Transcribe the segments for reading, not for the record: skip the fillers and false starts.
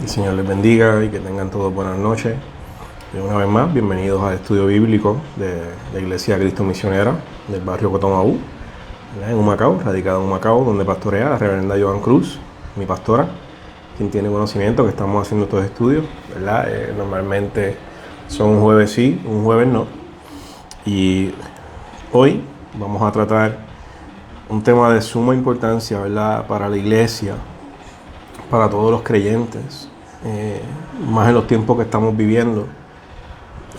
El Señor les bendiga y que tengan todos buenas noches. Y una vez más, bienvenidos al estudio bíblico de la Iglesia Cristo Misionera del barrio Cotomaú, en Humacao, radicado en Humacao, donde pastorea la reverenda Joan Cruz, mi pastora, quien tiene conocimiento que estamos haciendo estos estudios, ¿verdad? Normalmente son un jueves sí, un jueves no. Y hoy vamos a tratar un tema de suma importancia, ¿verdad?, para la iglesia, para todos los creyentes, más en los tiempos que estamos viviendo.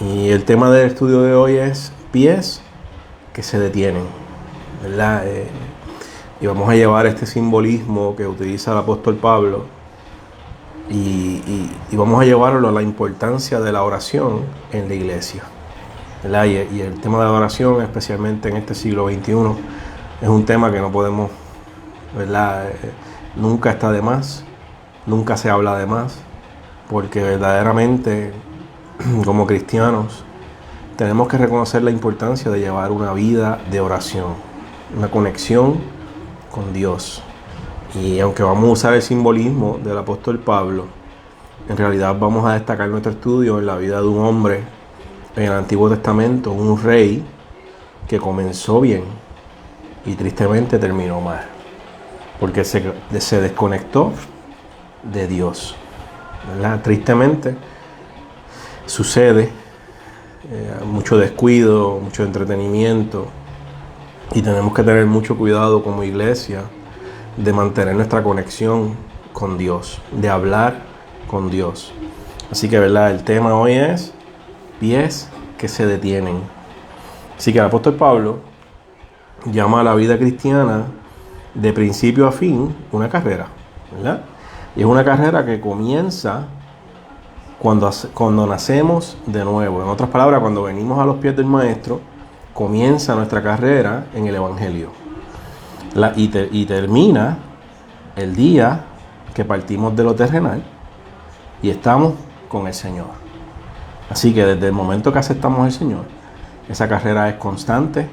Y el tema del estudio de hoy es pies que se detienen, ¿verdad? Y vamos a llevar este simbolismo que utiliza el apóstol Pablo y vamos a llevarlo a la importancia de la oración en la iglesia, ¿verdad? Y el tema de la oración, especialmente en este siglo XXI, es un tema que no podemos, ¿verdad? Nunca está de más, nunca se habla de más, porque verdaderamente como cristianos tenemos que reconocer la importancia de llevar una vida de oración, una conexión con Dios. Y aunque vamos a usar el simbolismo del apóstol Pablo, en realidad vamos a destacar nuestro estudio en la vida de un hombre en el Antiguo Testamento, un rey que comenzó bien y tristemente terminó mal, porque se desconectó de Dios, ¿verdad? Tristemente sucede mucho descuido, mucho entretenimiento, y tenemos que tener mucho cuidado como iglesia de mantener nuestra conexión con Dios, de hablar con Dios. Así que, ¿verdad?, el tema hoy es pies que se detienen. Así que el apóstol Pablo llama a la vida cristiana de principio a fin una carrera, ¿verdad? Y es una carrera que comienza cuando nacemos de nuevo. En otras palabras, cuando venimos a los pies del Maestro, comienza nuestra carrera en el Evangelio. Y termina el día que partimos de lo terrenal y estamos con el Señor. Así que desde el momento que aceptamos al Señor, esa carrera es constante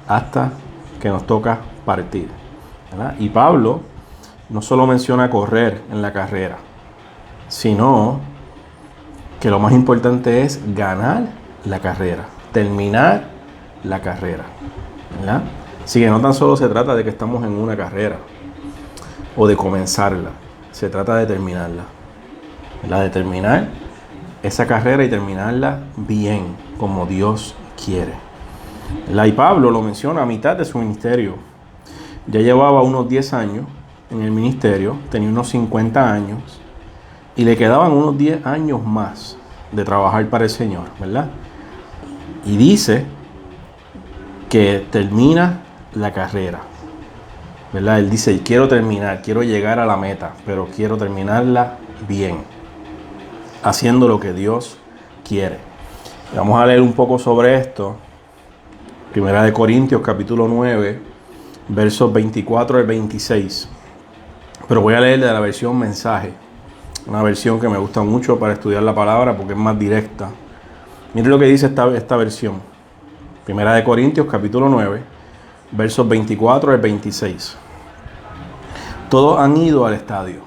hasta que nos toca partir, ¿verdad? Y Pablo no solo menciona correr en la carrera, sino que lo más importante es ganar la carrera, terminar la carrera, ¿verdad? Así que no tan solo se trata de que estamos en una carrera o de comenzarla, se trata de terminarla, ¿verdad? De terminar esa carrera y terminarla bien, como Dios quiere, ¿verdad? Y Pablo lo menciona a mitad de su ministerio. Ya llevaba unos 10 años en el ministerio, tenía unos 50 años, y le quedaban unos 10 años más de trabajar para el Señor, ¿verdad? Y dice que termina la carrera, ¿verdad? Él dice, quiero terminar, quiero llegar a la meta, pero quiero terminarla bien, haciendo lo que Dios quiere. Vamos a leer un poco sobre esto. Primera de Corintios, capítulo 9, versos 24 al 26. Pero voy a leer de la versión mensaje, una versión que me gusta mucho para estudiar la palabra porque es más directa. Miren lo que dice esta versión. Primera de Corintios, capítulo 9, versos 24 al 26. Todos han ido al estadio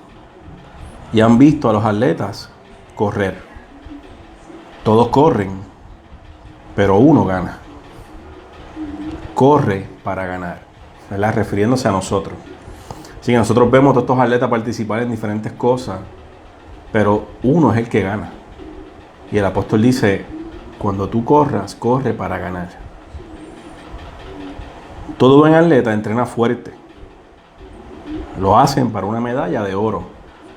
y han visto a los atletas correr. Todos corren, pero uno gana. Corre para ganar, ¿verdad? Refiriéndose a nosotros. Así que nosotros vemos a todos estos atletas participar en diferentes cosas, pero uno es el que gana. Y el apóstol dice, cuando tú corras, corre para ganar. Todo buen atleta entrena fuerte. Lo hacen para una medalla de oro.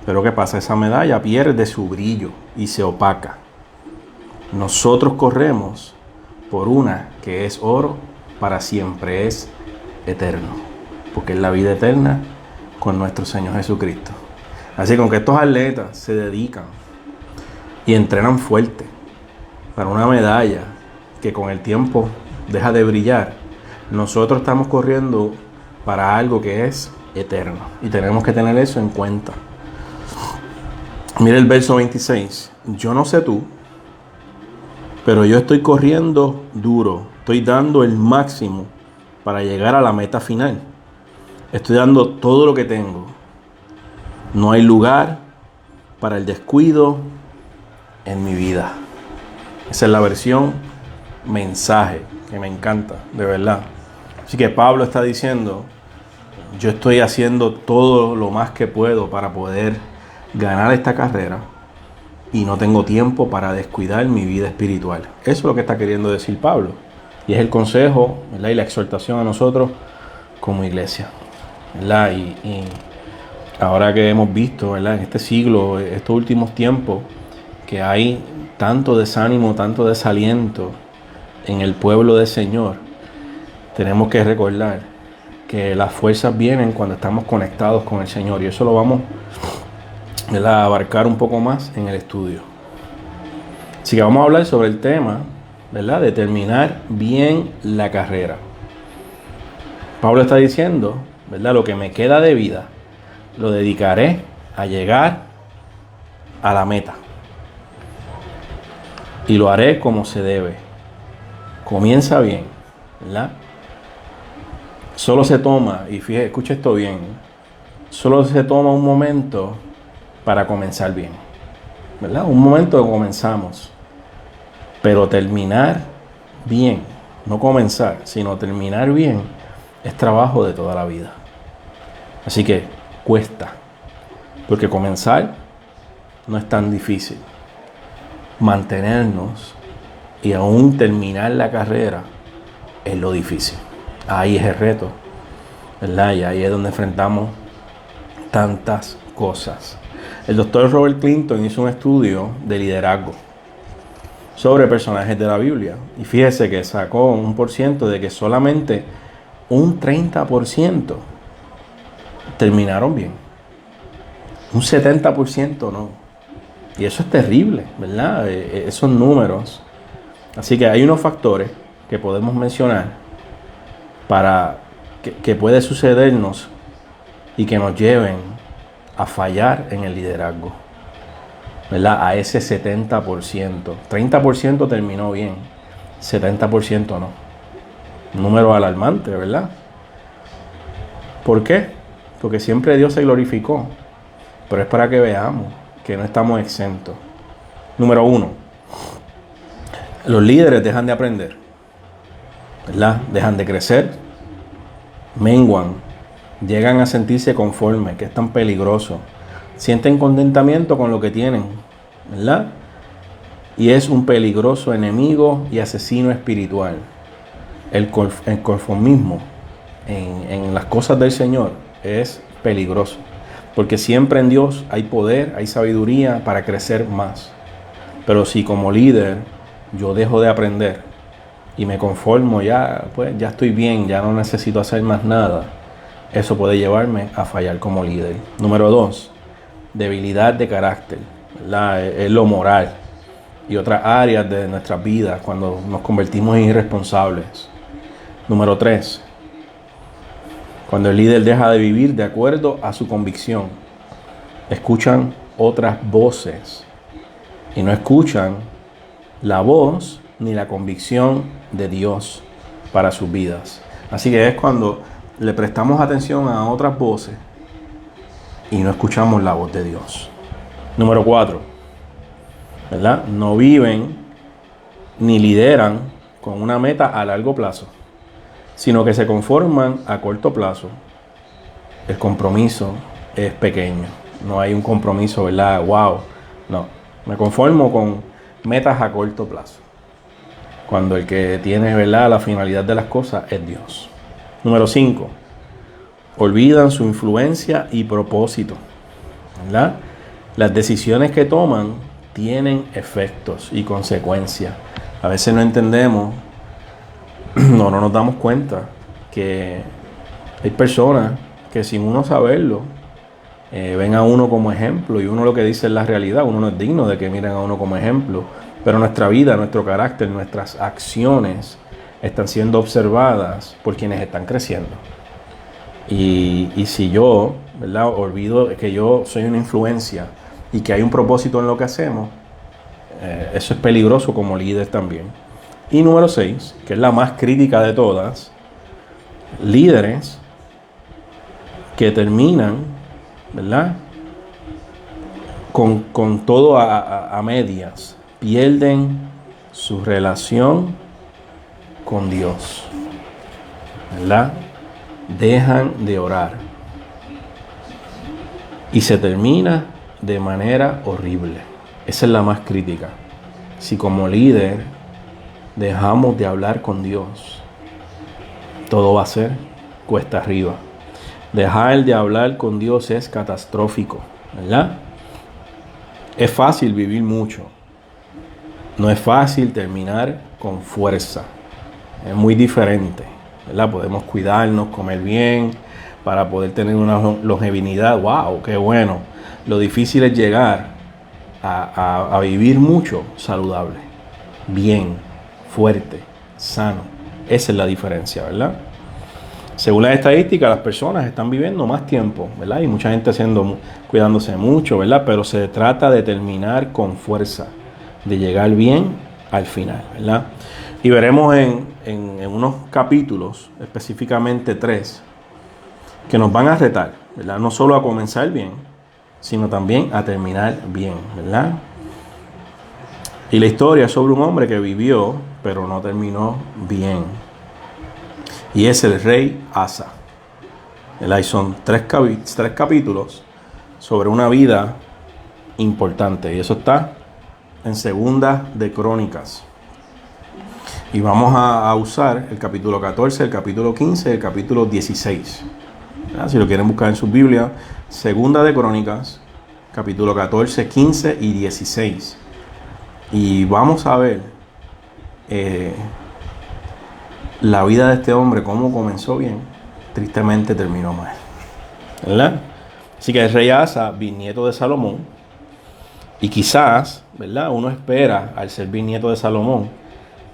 Pero ¿qué pasa? Esa medalla pierde su brillo y se opaca. Nosotros corremos por una que es oro para siempre, es eterno. Porque es la vida eterna con nuestro Señor Jesucristo. Así que aunque estos atletas se dedican y entrenan fuerte para una medalla que con el tiempo deja de brillar, nosotros estamos corriendo para algo que es eterno. Y tenemos que tener eso en cuenta. Mira el verso 26. Yo no sé tú, pero yo estoy corriendo duro. Estoy dando el máximo para llegar a la meta final. Estoy dando todo lo que tengo. No hay lugar para el descuido en mi vida. Esa es la versión mensaje, que me encanta, de verdad. Así que Pablo está diciendo, yo estoy haciendo todo lo más que puedo para poder ganar esta carrera y no tengo tiempo para descuidar mi vida espiritual. Eso es lo que está queriendo decir Pablo. Y es el consejo, ¿verdad?, y la exhortación a nosotros como iglesia, ¿verdad? Y ahora que hemos visto, ¿verdad?, en este siglo, estos últimos tiempos, que hay tanto desánimo, tanto desaliento en el pueblo del Señor, tenemos que recordar que las fuerzas vienen cuando estamos conectados con el Señor. Y eso lo vamos, ¿verdad?, a abarcar un poco más en el estudio. Así que vamos a hablar sobre el tema, ¿verdad?, de terminar bien la carrera. Pablo está diciendo, ¿verdad?, lo que me queda de vida lo dedicaré a llegar a la meta. Y lo haré como se debe. Comienza bien, ¿verdad? Solo se toma, y fíjate, escucha esto bien, solo se toma un momento para comenzar bien, ¿verdad? Un momento que comenzamos, pero terminar bien, no comenzar, sino terminar bien, es trabajo de toda la vida. Así que cuesta, porque comenzar no es tan difícil. Mantenernos y aún terminar la carrera es lo difícil. Ahí es el reto, ¿verdad? Y ahí es donde enfrentamos tantas cosas. El doctor Robert Clinton hizo un estudio de liderazgo sobre personajes de la Biblia. Y fíjese que sacó un % de que solamente un 30% terminaron bien. Un 70% no. Y eso es terrible, ¿verdad? Esos números. Así que hay unos factores que podemos mencionar para que puede sucedernos y que nos lleven a fallar en el liderazgo, ¿verdad? A ese 70%. 30% terminó bien, 70% no. Un número alarmante, ¿verdad? ¿Por qué? Porque siempre Dios se glorificó, pero es para que veamos que no estamos exentos. Número 1, los líderes dejan de aprender, ¿verdad? Dejan de crecer, menguan, llegan a sentirse conformes, que es tan peligroso, sienten contentamiento con lo que tienen, ¿verdad? Y es un peligroso enemigo y asesino espiritual. El conformismo en las cosas del Señor es peligroso, porque siempre en Dios hay poder, hay sabiduría para crecer más. Pero si como líder yo dejo de aprender y me conformo, ya estoy bien, ya no necesito hacer más nada, eso puede llevarme a fallar como líder. Número 2, debilidad de carácter, ¿verdad? Es lo moral y otras áreas de nuestras vidas cuando nos convertimos en irresponsables. Número 3, cuando el líder deja de vivir de acuerdo a su convicción, escuchan otras voces y no escuchan la voz ni la convicción de Dios para sus vidas. Así que es cuando le prestamos atención a otras voces y no escuchamos la voz de Dios. Número 4, ¿verdad? No viven ni lideran con una meta a largo plazo, sino que se conforman a corto plazo. El compromiso es pequeño. No hay un compromiso, ¿verdad? Wow. No, me conformo con metas a corto plazo, cuando el que tiene, ¿verdad?, la finalidad de las cosas es Dios. Número 5, olvidan su influencia y propósito, ¿verdad? Las decisiones que toman tienen efectos y consecuencias. A veces no entendemos, no nos damos cuenta que hay personas que sin uno saberlo ven a uno como ejemplo, y uno lo que dice es la realidad. Uno no es digno de que miren a uno como ejemplo, pero nuestra vida, nuestro carácter, nuestras acciones están siendo observadas por quienes están creciendo. Y si yo, ¿verdad?, olvido que yo soy una influencia y que hay un propósito en lo que hacemos, eso es peligroso como líder también. Y número 6, que es la más crítica de todas, líderes que terminan, ¿verdad?, con todo a medias, pierden su relación con Dios, ¿verdad? Dejan de orar y se termina de manera horrible. Esa es la más crítica. Si como líder dejamos de hablar con Dios, todo va a ser cuesta arriba. Dejar de hablar con Dios es catastrófico, ¿verdad? Es fácil vivir mucho. No es fácil terminar con fuerza. Es muy diferente, ¿verdad? Podemos cuidarnos, comer bien, para poder tener una longevidad. ¡Wow! ¡Qué bueno! Lo difícil es llegar a vivir mucho saludable, bien, fuerte, sano. Esa es la diferencia, ¿verdad? Según las estadísticas, las personas están viviendo más tiempo, ¿verdad? Y mucha gente cuidándose mucho, ¿verdad? Pero se trata de terminar con fuerza, de llegar bien al final, ¿verdad? Y veremos en unos capítulos, específicamente 3, que nos van a retar, ¿verdad? No solo a comenzar bien, sino también a terminar bien, ¿verdad? Y la historia es sobre un hombre que vivió, pero no terminó bien. Y es el rey Asa. ¿Verdad? Y son tres capítulos sobre una vida importante. Y eso está en Segunda de Crónicas. Y vamos a usar el capítulo 14, el capítulo 15 y el capítulo 16. ¿Verdad? Si lo quieren buscar en sus Biblias, Segunda de Crónicas, capítulo 14, 15 y 16. Y vamos a ver la vida de este hombre, cómo comenzó bien, tristemente terminó mal, ¿verdad? Así que el rey Asa, bisnieto de Salomón, y quizás, ¿verdad? Uno espera, al ser bisnieto de Salomón,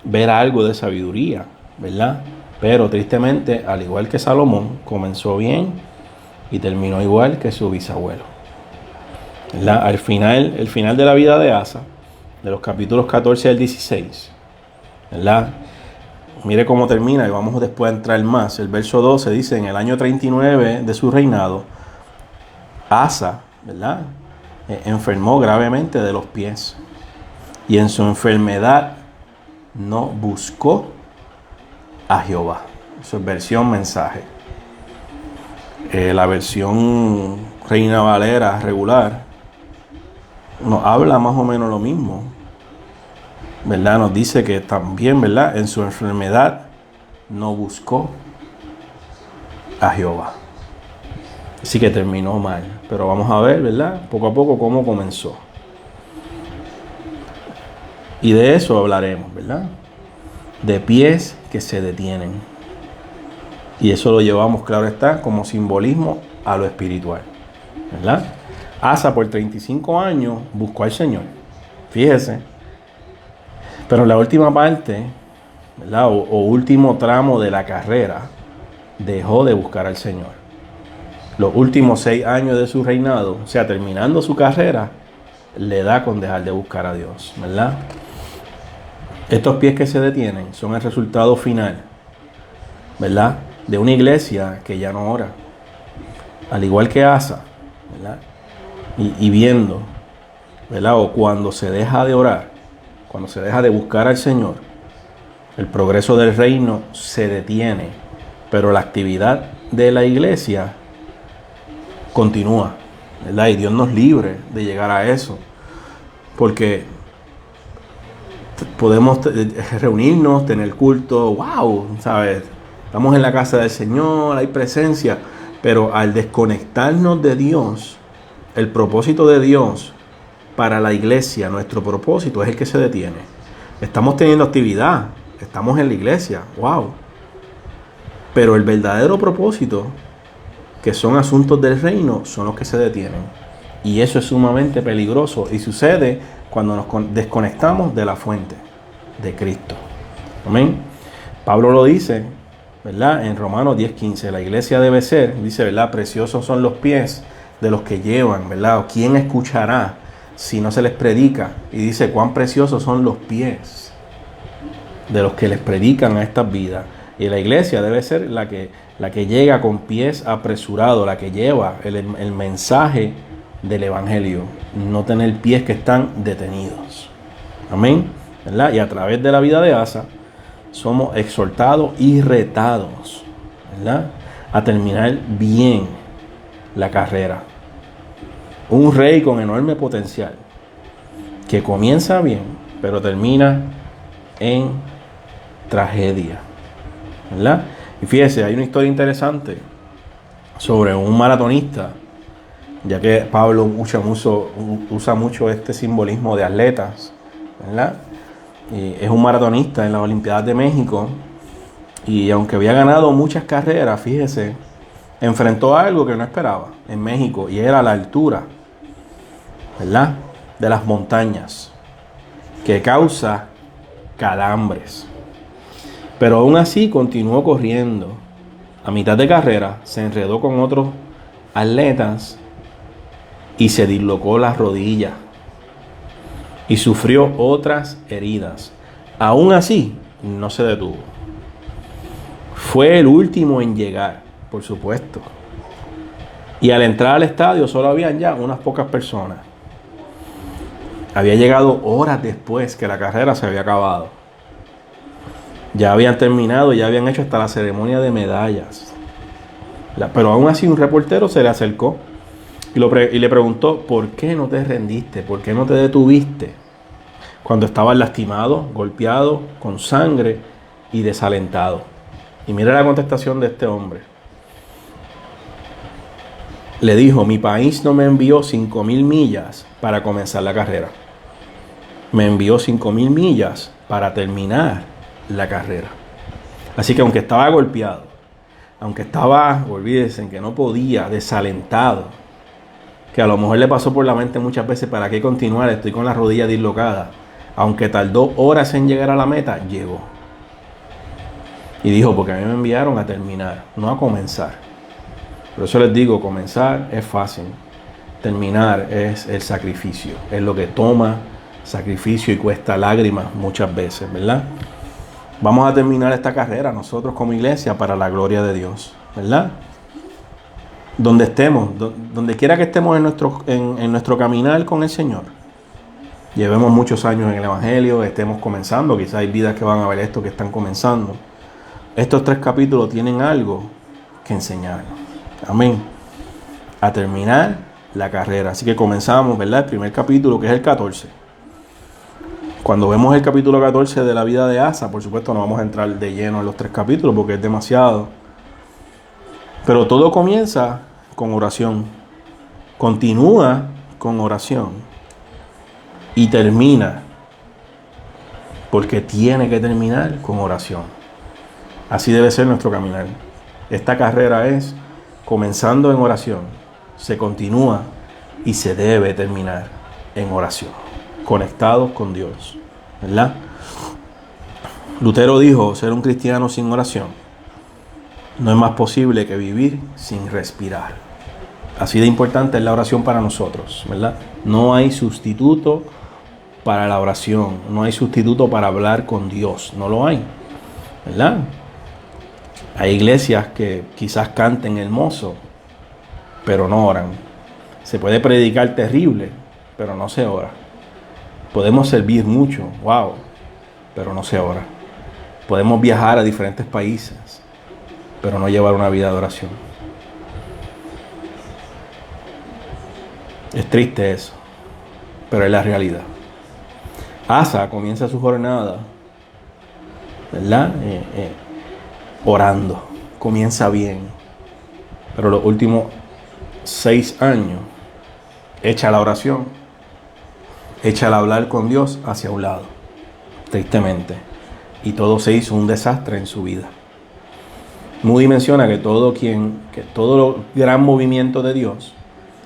ver algo de sabiduría, ¿verdad? Pero tristemente, al igual que Salomón, comenzó bien y terminó igual que su bisabuelo, ¿verdad? Al final, el final de la vida de Asa, de los capítulos 14 al 16, ¿verdad? Mire cómo termina y vamos después a entrar más. El verso 12 dice: en el año 39 de su reinado, Asa, ¿verdad? Enfermó gravemente de los pies. Y en su enfermedad no buscó a Jehová. Eso es versión mensaje. La versión Reina Valera regular nos habla más o menos lo mismo, ¿verdad? Nos dice que también, ¿verdad? En su enfermedad no buscó a Jehová. Así que terminó mal. Pero vamos a ver, ¿verdad? Poco a poco cómo comenzó. Y de eso hablaremos, ¿verdad? De pies que se detienen. Y eso lo llevamos, claro está, como simbolismo a lo espiritual, ¿verdad? Asa por 35 años buscó al Señor. Fíjese. Pero en la última parte, ¿verdad? O último tramo de la carrera, dejó de buscar al Señor. Los últimos 6 años de su reinado, o sea, terminando su carrera, le da con dejar de buscar a Dios, ¿verdad? Estos pies que se detienen son el resultado final, ¿verdad? De una iglesia que ya no ora. Al igual que Asa, ¿verdad? Y viendo, ¿verdad? O cuando se deja de orar, cuando se deja de buscar al Señor, el progreso del reino se detiene, pero la actividad de la iglesia continúa, ¿verdad? Y Dios nos libre de llegar a eso, porque podemos reunirnos, tener culto, wow, ¿sabes? Estamos en la casa del Señor, hay presencia, pero al desconectarnos de Dios, el propósito de Dios para la iglesia, nuestro propósito es el que se detiene. Estamos teniendo actividad, estamos en la iglesia, wow. Pero el verdadero propósito, que son asuntos del reino, son los que se detienen. Y eso es sumamente peligroso y sucede cuando nos desconectamos de la fuente, de Cristo. Amén. Pablo lo dice, ¿verdad? En Romanos 10:15, la iglesia debe ser, dice, ¿verdad? Preciosos son los pies de los que llevan, ¿verdad? ¿Quién escuchará si no se les predica? Y dice, cuán preciosos son los pies de los que les predican a estas vidas. Y la iglesia debe ser la que llega con pies apresurados, la que lleva el mensaje del Evangelio, no tener pies que están detenidos. Amén, ¿verdad? Y a través de la vida de Asa somos exhortados y retados, ¿verdad?, a terminar bien la carrera. Un rey con enorme potencial, que comienza bien, pero termina en tragedia, ¿verdad? Y fíjese, hay una historia interesante sobre un maratonista, ya que Pablo usa mucho este simbolismo de atletas, ¿verdad? Y es un maratonista en las Olimpiadas de México, y aunque había ganado muchas carreras, fíjese, enfrentó algo que no esperaba en México, y era la altura, ¿verdad?, de las montañas, que causa calambres. Pero aún así continuó corriendo. A mitad de carrera se enredó con otros atletas y se dislocó las rodillas y sufrió otras heridas. Aún así, no se detuvo. Fue el último en llegar, por supuesto. Y al entrar al estadio solo habían ya unas pocas personas. Había llegado horas después que la carrera se había acabado. Ya habían terminado, ya habían hecho hasta la ceremonia de medallas. Pero aún así un reportero se le acercó y le preguntó: ¿por qué no te rendiste? ¿Por qué no te detuviste cuando estabas lastimado, golpeado, con sangre y desalentado? Y mira la contestación de este hombre. Le dijo: mi país no me envió 5,000 millas para comenzar la carrera. Me envió 5,000 millas para terminar la carrera. Así que aunque estaba golpeado, aunque estaba, olvídense, que no podía, desalentado, que a lo mejor le pasó por la mente muchas veces: ¿para qué continuar? Estoy con la rodilla dislocada. Aunque tardó horas en llegar a la meta, llegó. Y dijo: porque a mí me enviaron a terminar, no a comenzar. Por eso les digo, comenzar es fácil. Terminar es el sacrificio. Es lo que toma sacrificio y cuesta lágrimas muchas veces, ¿verdad? Vamos a terminar esta carrera nosotros como iglesia para la gloria de Dios, ¿verdad? Donde estemos, donde quiera que estemos en nuestro caminar con el Señor. Llevemos muchos años en el Evangelio, estemos comenzando, quizás hay vidas que van a ver esto que están comenzando. Estos 3 capítulos tienen algo que enseñarnos. Amén. A terminar la carrera. Así que comenzamos, ¿verdad? El primer capítulo, que es el 14. Cuando vemos el capítulo 14 de la vida de Asa, por supuesto no vamos a entrar de lleno en los 3 capítulos porque es demasiado. Pero todo comienza con oración. Continúa con oración. Y termina, porque tiene que terminar con oración. Así debe ser nuestro caminar. Esta carrera es comenzando en oración, se continúa y se debe terminar en oración, conectados con Dios, ¿verdad? Lutero dijo: ser un cristiano sin oración no es más posible que vivir sin respirar. Así de importante es la oración para nosotros, ¿verdad? No hay sustituto para la oración, no hay sustituto para hablar con Dios, no lo hay, ¿verdad? Hay iglesias que quizás canten hermoso, pero no oran. Se puede predicar terrible, pero no se ora. Podemos servir mucho, wow, pero no se ora. Podemos viajar a diferentes países, pero no llevar una vida de oración. Es triste eso, pero es la realidad. Asa comienza su jornada, ¿verdad? Orando. Comienza bien, pero los últimos 6 años echa la oración, echa el hablar con Dios hacia un lado, tristemente, y todo se hizo un desastre en su vida. Moody menciona que todo gran movimiento de Dios,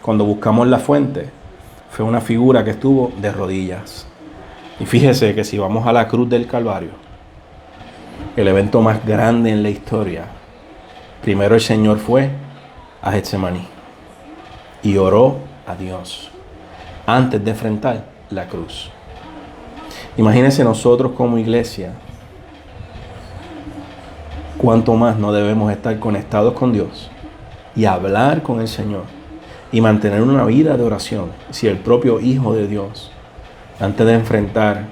cuando buscamos la fuente, fue una figura que estuvo de rodillas. Y fíjese que si vamos a la cruz del Calvario, el evento más grande en la historia, primero el Señor fue a Getsemaní y oró a Dios antes de enfrentar la cruz. Imagínense nosotros como iglesia, cuánto más no debemos estar conectados con Dios y hablar con el Señor y mantener una vida de oración. Si el propio Hijo de Dios, antes de enfrentar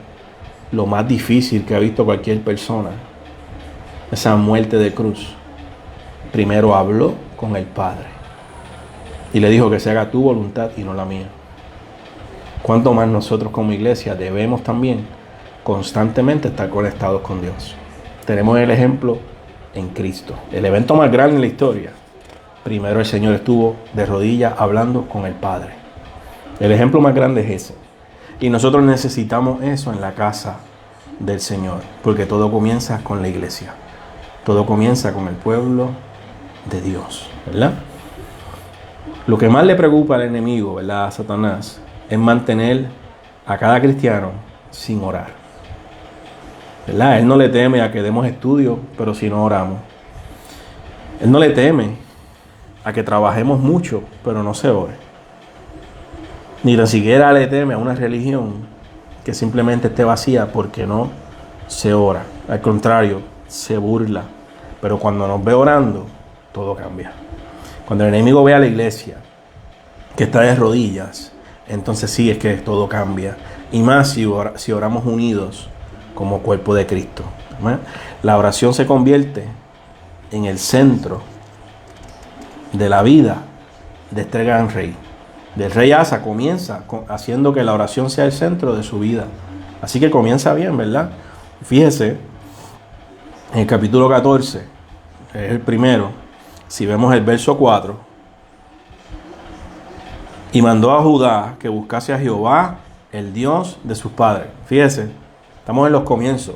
lo más difícil que ha visto cualquier persona, esa muerte de cruz, primero habló con el Padre y le dijo que se haga tu voluntad y no la mía. ¿Cuánto más nosotros como iglesia debemos también constantemente estar conectados con Dios? Tenemos el ejemplo en Cristo, el evento más grande en la historia. Primero el Señor estuvo de rodillas hablando con el Padre. El ejemplo más grande es ese. Y nosotros necesitamos eso en la casa del Señor, porque todo comienza con la iglesia. Todo comienza con el pueblo de Dios, ¿verdad? Lo que más le preocupa al enemigo, ¿verdad?, a Satanás, es mantener a cada cristiano sin orar, ¿verdad? Él no le teme a que demos estudio, pero si no oramos. Él no le teme a que trabajemos mucho, pero no se ore. Ni tan siquiera le teme a una religión que simplemente esté vacía porque no se ora. Al contrario, se burla. Pero cuando nos ve orando, todo cambia. Cuando el enemigo ve a la iglesia que está de rodillas, entonces sí es que todo cambia. Y más si oramos unidos como cuerpo de Cristo. La oración se convierte en el centro de la vida de este gran rey. Del rey Asa comienza haciendo que la oración sea el centro de su vida. Así que comienza bien, ¿verdad? Fíjese, en el capítulo 14, es el primero, si vemos el verso 4, y mandó a Judá que buscase a Jehová, el Dios de sus padres. Fíjese, estamos en los comienzos,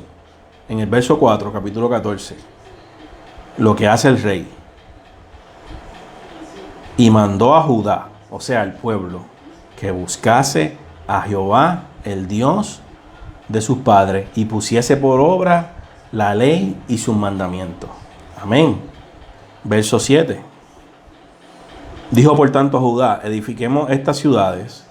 en el verso 4, capítulo 14, lo que hace el rey. Y mandó a Judá, o sea, al pueblo, que buscase a Jehová, el Dios de sus padres, y pusiese por obra la ley y sus mandamientos. Amén. Verso 7. Dijo por tanto a Judá: edifiquemos estas ciudades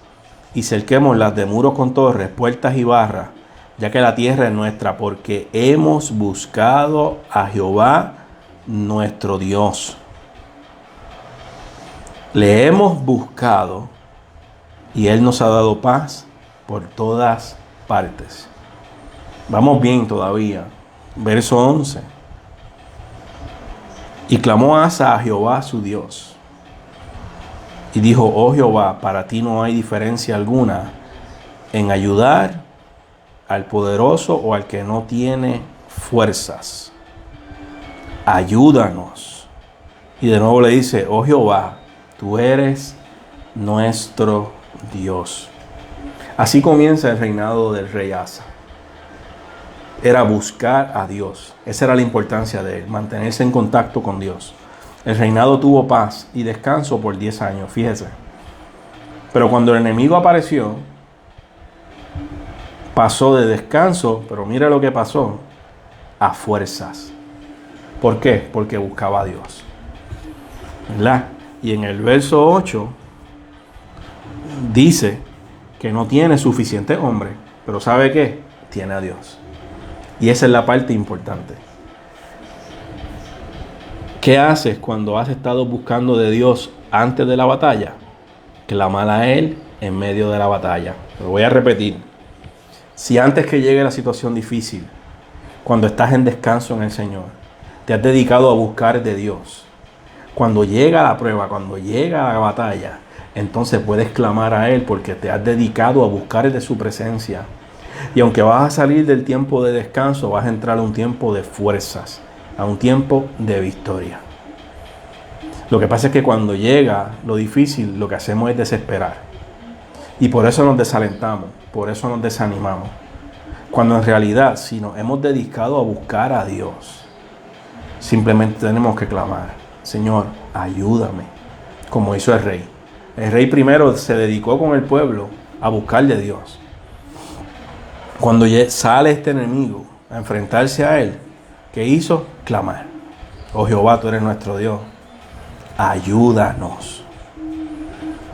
y cerquémoslas de muros con torres, puertas y barras, ya que la tierra es nuestra, porque hemos buscado a Jehová nuestro Dios. Le hemos buscado y Él nos ha dado paz por todas partes. Vamos bien todavía. Verso 11. Y clamó Asa a Jehová su Dios. Y dijo: oh Jehová, para ti no hay diferencia alguna en ayudar al poderoso o al que no tiene fuerzas. Ayúdanos. Y de nuevo le dice: oh Jehová, tú eres nuestro Dios. Así comienza el reinado del rey Asa. Era buscar a Dios. Esa era la importancia de él, mantenerse en contacto con Dios. El reinado tuvo paz y descanso por 10 años, fíjese. Pero cuando el enemigo apareció, pasó de descanso, pero mira lo que pasó, a fuerzas. ¿Por qué? Porque buscaba a Dios, ¿verdad? Y en el verso 8 dice que no tiene suficiente hombre, pero ¿sabe qué? Tiene a Dios. Y esa es la parte importante. ¿Qué haces cuando has estado buscando de Dios antes de la batalla? Clamar a Él en medio de la batalla. Lo voy a repetir. Si antes que llegue la situación difícil, cuando estás en descanso en el Señor, te has dedicado a buscar de Dios, cuando llega la prueba, cuando llega la batalla, entonces puedes clamar a Él porque te has dedicado a buscar de su presencia. Y aunque vas a salir del tiempo de descanso, vas a entrar a un tiempo de fuerzas, a un tiempo de victoria. Lo que pasa es que cuando llega lo difícil, lo que hacemos es desesperar. Y por eso nos desalentamos, por eso nos desanimamos. Cuando en realidad, si nos hemos dedicado a buscar a Dios, simplemente tenemos que clamar: Señor, ayúdame, como hizo el rey. El rey primero se dedicó con el pueblo a buscar de Dios. Cuando sale este enemigo a enfrentarse a él, ¿qué hizo? Clamar: oh Jehová, tú eres nuestro Dios, ayúdanos.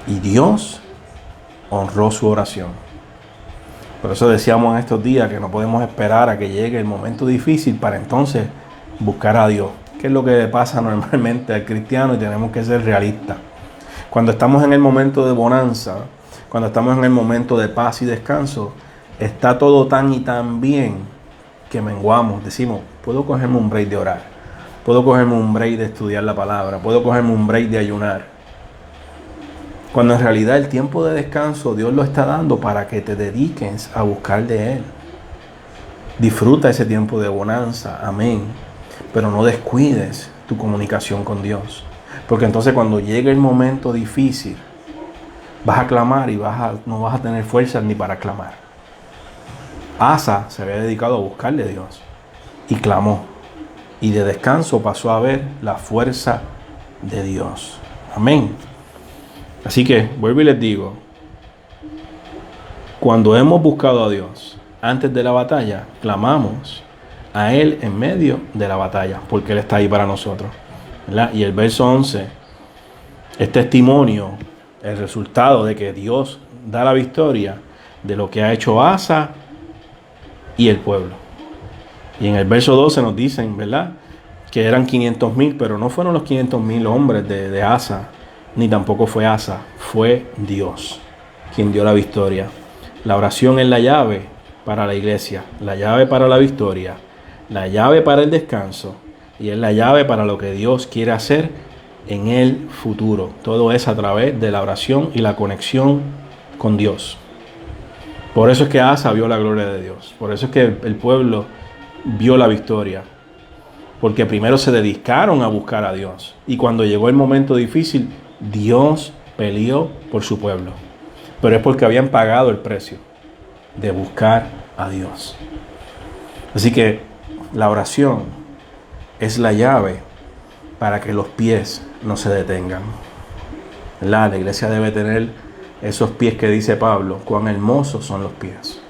Y Dios honró su oración. Por eso decíamos en estos días que no podemos esperar a que llegue el momento difícil para entonces buscar a Dios. ¿Qué es lo que le pasa normalmente al cristiano? Y tenemos que ser realistas. Cuando estamos en el momento de bonanza, cuando estamos en el momento de paz y descanso, está todo tan y tan bien que menguamos. Decimos, puedo cogerme un break de orar, puedo cogerme un break de estudiar la palabra, puedo cogerme un break de ayunar. Cuando en realidad el tiempo de descanso Dios lo está dando para que te dediques a buscar de Él. Disfruta ese tiempo de bonanza, amén. Pero no descuides tu comunicación con Dios. Porque entonces cuando llegue el momento difícil, vas a clamar y no vas a tener fuerzas ni para clamar. Asa se había dedicado a buscarle a Dios y clamó. Y de descanso pasó a ver la fuerza de Dios. Amén. Así que, vuelvo y les digo, cuando hemos buscado a Dios antes de la batalla, clamamos a Él en medio de la batalla, porque Él está ahí para nosotros, ¿verdad? Y el verso 11 es testimonio, el resultado de que Dios da la victoria de lo que ha hecho Asa y el pueblo. Y en el verso 12 nos dicen, ¿verdad?, que eran 500,000, pero no fueron los 500,000 hombres de Asa, ni tampoco fue Asa, fue Dios quien dio la victoria. La oración es la llave para la iglesia, la llave para la victoria, la llave para el descanso y es la llave para lo que Dios quiere hacer en el futuro. Todo es a través de la oración y la conexión con Dios. Por eso es que Asa vio la gloria de Dios. Por eso es que el pueblo vio la victoria. Porque primero se dedicaron a buscar a Dios. Y cuando llegó el momento difícil, Dios peleó por su pueblo. Pero es porque habían pagado el precio de buscar a Dios. Así que la oración es la llave para que los pies no se detengan. La iglesia debe tener esos pies que dice Pablo, cuán hermosos son los pies.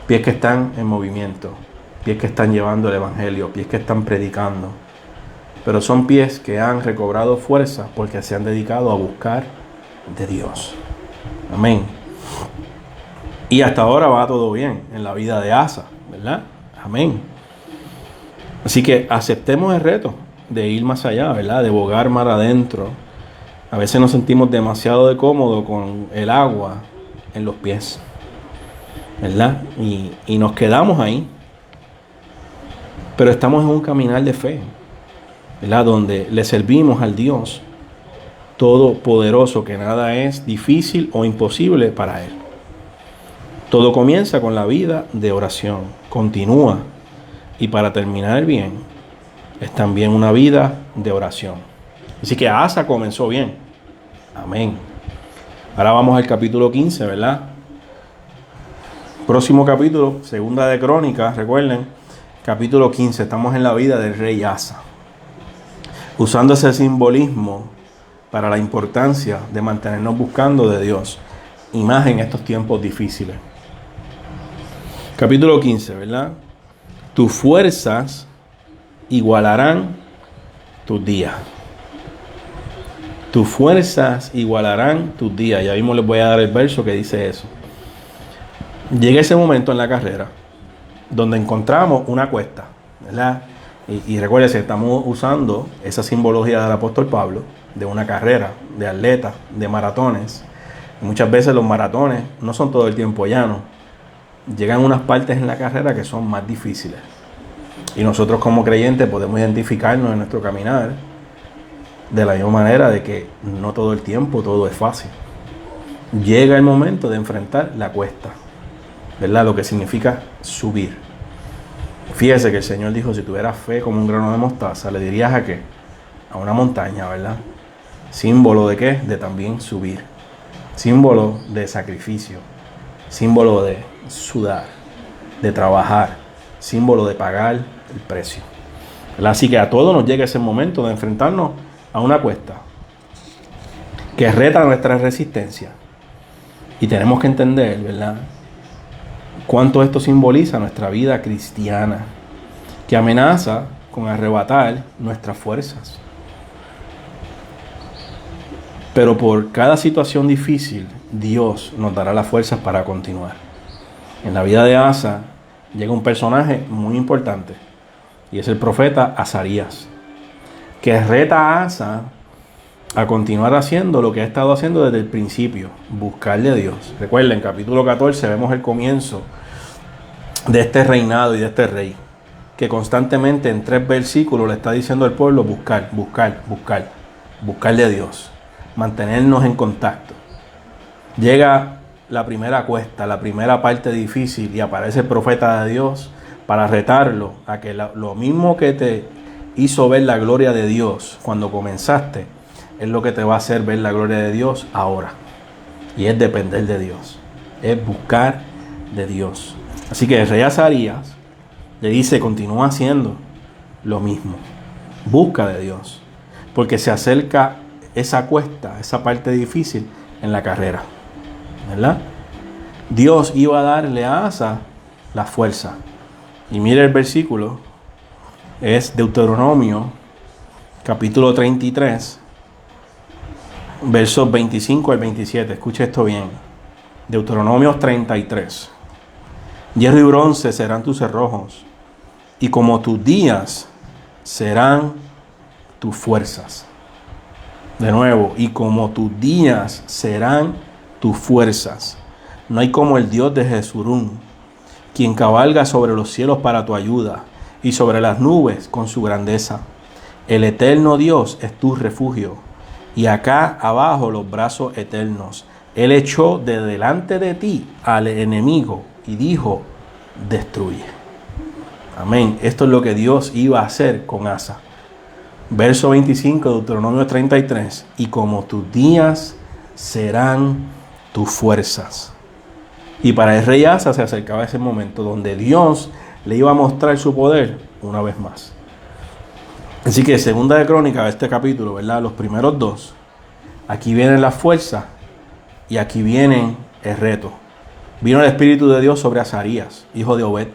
Pies que están en movimiento, pies que están llevando el evangelio, pies que están predicando. Pero son pies que han recobrado fuerza porque se han dedicado a buscar de Dios. Amén. Y hasta ahora va todo bien en la vida de Asa, ¿verdad? Amén. Así que aceptemos el reto de ir más allá, ¿verdad? De bogar mar adentro. A veces nos sentimos demasiado cómodos con el agua en los pies, ¿verdad? Y nos quedamos ahí. Pero estamos en un caminar de fe, ¿verdad? Donde le servimos al Dios todopoderoso, que nada es difícil o imposible para Él. Todo comienza con la vida de oración, continúa, y para terminar bien, es también una vida de oración. Así que Asa comenzó bien. Amén. Ahora vamos al capítulo 15, ¿verdad? Próximo capítulo, segunda de Crónicas, recuerden, capítulo 15, estamos en la vida del rey Asa. Usando ese simbolismo para la importancia de mantenernos buscando de Dios, y más en estos tiempos difíciles. Capítulo 15, ¿verdad? Tus fuerzas igualarán tus días. Tus fuerzas igualarán tus días. Ya mismo les voy a dar el verso que dice eso. Llega ese momento en la carrera donde encontramos una cuesta, ¿verdad? Y recuerden que estamos usando esa simbología del apóstol Pablo, de una carrera, de atletas, de maratones. Y muchas veces los maratones no son todo el tiempo llanos. Llegan unas partes en la carrera que son más difíciles. Y nosotros como creyentes podemos identificarnos en nuestro caminar de la misma manera de que no todo el tiempo todo es fácil. Llega el momento de enfrentar la cuesta, ¿verdad? Lo que significa subir. Fíjese que el Señor dijo, si tuvieras fe como un grano de mostaza, le dirías a qué? A una montaña, ¿verdad? Símbolo de qué? De también subir. Símbolo de sacrificio. Símbolo de sudar, de trabajar. Símbolo de pagar el precio, ¿verdad? Así que a todos nos llega ese momento de enfrentarnos a una cuesta que reta nuestra resistencia. Y tenemos que entender, ¿verdad?, cuánto esto simboliza nuestra vida cristiana, que amenaza con arrebatar nuestras fuerzas. Pero por cada situación difícil, Dios nos dará las fuerzas para continuar. En la vida de Asa llega un personaje muy importante, y es el profeta Azarías, que reta a Asa a continuar haciendo lo que ha estado haciendo desde el principio, buscarle a Dios. Recuerden, en capítulo 14 vemos el comienzo de este reinado y de este rey, que constantemente en 3 versículos le está diciendo al pueblo buscarle a Dios, mantenernos en contacto. Llega la primera cuesta, la primera parte difícil, y aparece el profeta de Dios para retarlo a que lo mismo que te hizo ver la gloria de Dios cuando comenzaste, es lo que te va a hacer ver la gloria de Dios ahora. Y es depender de Dios, es buscar de Dios. Así que el rey Azarías le dice, continúa haciendo lo mismo, busca de Dios, porque se acerca esa cuesta, esa parte difícil en la carrera, ¿verdad? Dios iba a darle a Asa la fuerza. Y mire el versículo, es Deuteronomio, capítulo 33, versos 25 al 27. Escuche esto bien. Deuteronomio 33. Hierro y bronce serán tus cerrojos, y como tus días serán tus fuerzas. De nuevo, y como tus días serán tus fuerzas. No hay como el Dios de Jesurún, quien cabalga sobre los cielos para tu ayuda, y sobre las nubes con su grandeza. El eterno Dios es tu refugio, y acá abajo los brazos eternos. Él echó de delante de ti al enemigo y dijo, destruye. Amén. Esto es lo que Dios iba a hacer con Asa. Verso 25 de Deuteronomio 33. Y como tus días serán tus fuerzas. Y para el rey Asa se acercaba ese momento donde Dios le iba a mostrar su poder una vez más. Así que segunda de Crónicas, este capítulo, ¿verdad? Los primeros 2. Aquí vienen las fuerzas y aquí viene el reto. Vino el Espíritu de Dios sobre Azarías, hijo de Obed,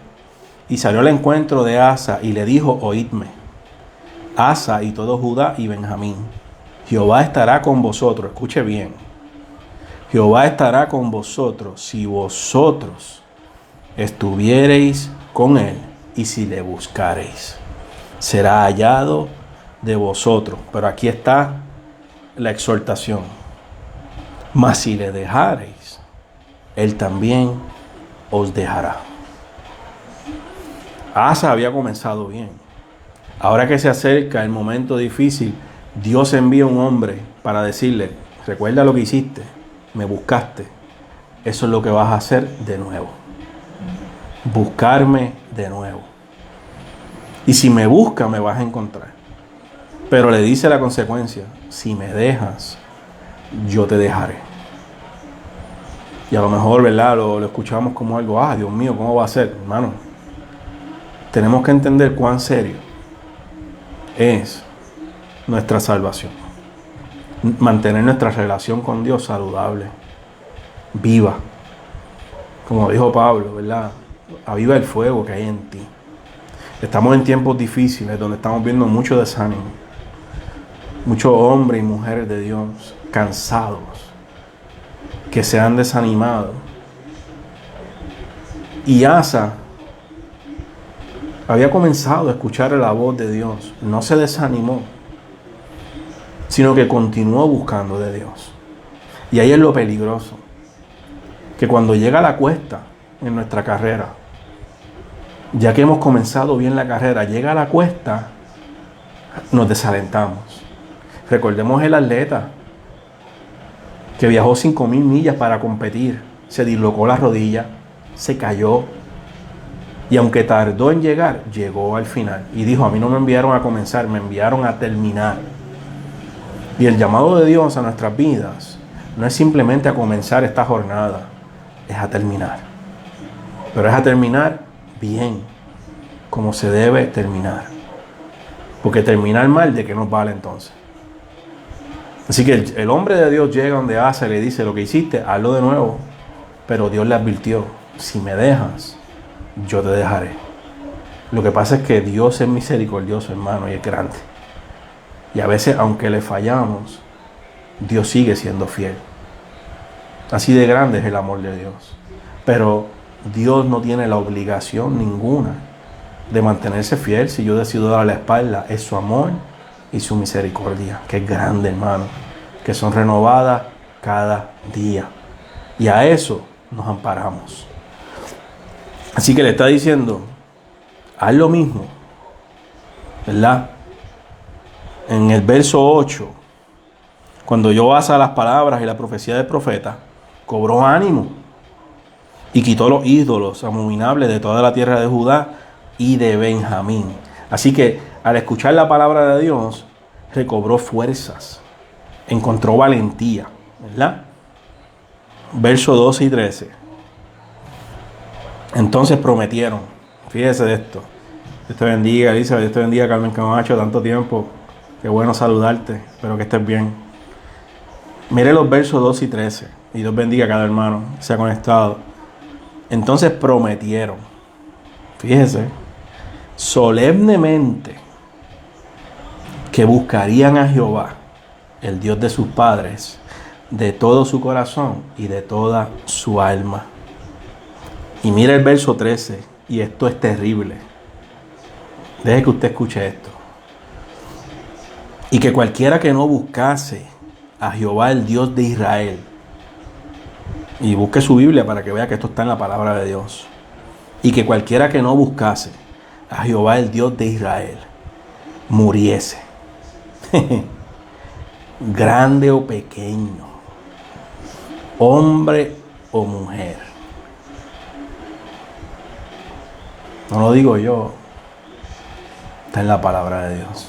y salió al encuentro de Asa y le dijo, oídme, Asa y todo Judá y Benjamín, Jehová estará con vosotros. Escuche bien. Jehová estará con vosotros si vosotros estuviereis con él y si le buscareis. Será hallado de vosotros. Pero aquí está la exhortación. Mas si le dejareis, él también os dejará. Asa había comenzado bien. Ahora que se acerca el momento difícil, Dios envía un hombre para decirle, recuerda lo que hiciste, me buscaste, eso es lo que vas a hacer de nuevo. Buscarme de nuevo. Y si me buscas, me vas a encontrar. Pero le dice la consecuencia, si me dejas, yo te dejaré. Y a lo mejor, ¿verdad? Lo escuchamos como algo, Dios mío, ¿cómo va a ser? Hermano, tenemos que entender cuán serio es nuestra salvación. Mantener nuestra relación con Dios saludable, viva. Como dijo Pablo, ¿verdad? Aviva el fuego que hay en ti. Estamos en tiempos difíciles donde estamos viendo mucho desánimo. Muchos hombres y mujeres de Dios cansados, que se han desanimado. Y Asa había comenzado a escuchar la voz de Dios. No se desanimó, sino que continuó buscando de Dios. Y ahí es lo peligroso, que cuando llega la cuesta en nuestra carrera, ya que hemos comenzado bien la carrera, llega la cuesta, nos desalentamos. Recordemos el atleta que viajó 5,000 millas para competir, se dislocó la rodilla, se cayó, y aunque tardó en llegar, llegó al final. Y dijo, a mí no me enviaron a comenzar, me enviaron a terminar. Y el llamado de Dios a nuestras vidas no es simplemente a comenzar esta jornada, es a terminar. Pero es a terminar bien, como se debe terminar. Porque terminar mal, ¿de qué nos vale entonces? Así que el hombre de Dios llega donde Asa y le dice, lo que hiciste, hazlo de nuevo. Pero Dios le advirtió, si me dejas, yo te dejaré. Lo que pasa es que Dios es misericordioso, hermano, y es grande. Y a veces, aunque le fallamos, Dios sigue siendo fiel. Así de grande es el amor de Dios. Pero Dios no tiene la obligación ninguna de mantenerse fiel. Si yo decido darle la espalda, es su amor y su misericordia, que es grande, hermano, que son renovadas cada día. Y a eso nos amparamos. Así que le está diciendo, haz lo mismo, ¿verdad? En el verso 8, cuando yo basa las palabras y la profecía del profeta, cobró ánimo y quitó los ídolos abominables de toda la tierra de Judá y de Benjamín. Así que al escuchar la palabra de Dios, recobró fuerzas, encontró valentía, ¿verdad? Verso 12 y 13. Entonces prometieron, fíjese de esto. Dios te bendiga, Elizabeth, Dios te bendiga, Carmen Camacho, tanto tiempo. Qué bueno saludarte, espero que estés bien. Mire los versos 12 y 13. Y Dios bendiga a cada hermano que se ha conectado. Entonces prometieron, fíjese, solemnemente que buscarían a Jehová, el Dios de sus padres, de todo su corazón y de toda su alma. Y mire el verso 13, y esto es terrible. Deje que usted escuche esto. Y que cualquiera que no buscase a Jehová, el Dios de Israel, y busque su Biblia para que vea que esto está en la palabra de Dios, y que cualquiera que no buscase a Jehová, el Dios de Israel, muriese, grande o pequeño, hombre o mujer. No lo digo yo, está en la palabra de Dios.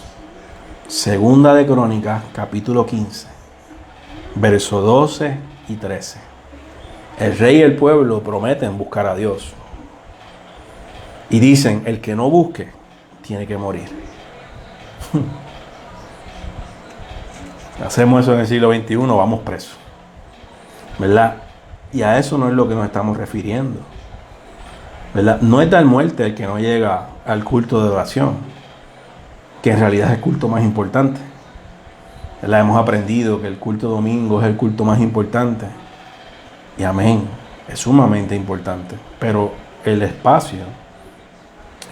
Segunda de Crónicas, capítulo 15, versos 12 y 13. El rey y el pueblo prometen buscar a Dios. Y dicen, el que no busque, tiene que morir. Hacemos eso en el siglo XXI, vamos presos, ¿verdad? Y a eso no es lo que nos estamos refiriendo, ¿verdad? No es dar muerte el que no llega al culto de oración, que en realidad es el culto más importante, ¿verdad? Hemos aprendido que el culto domingo es el culto más importante, y amén, es sumamente importante, pero el espacio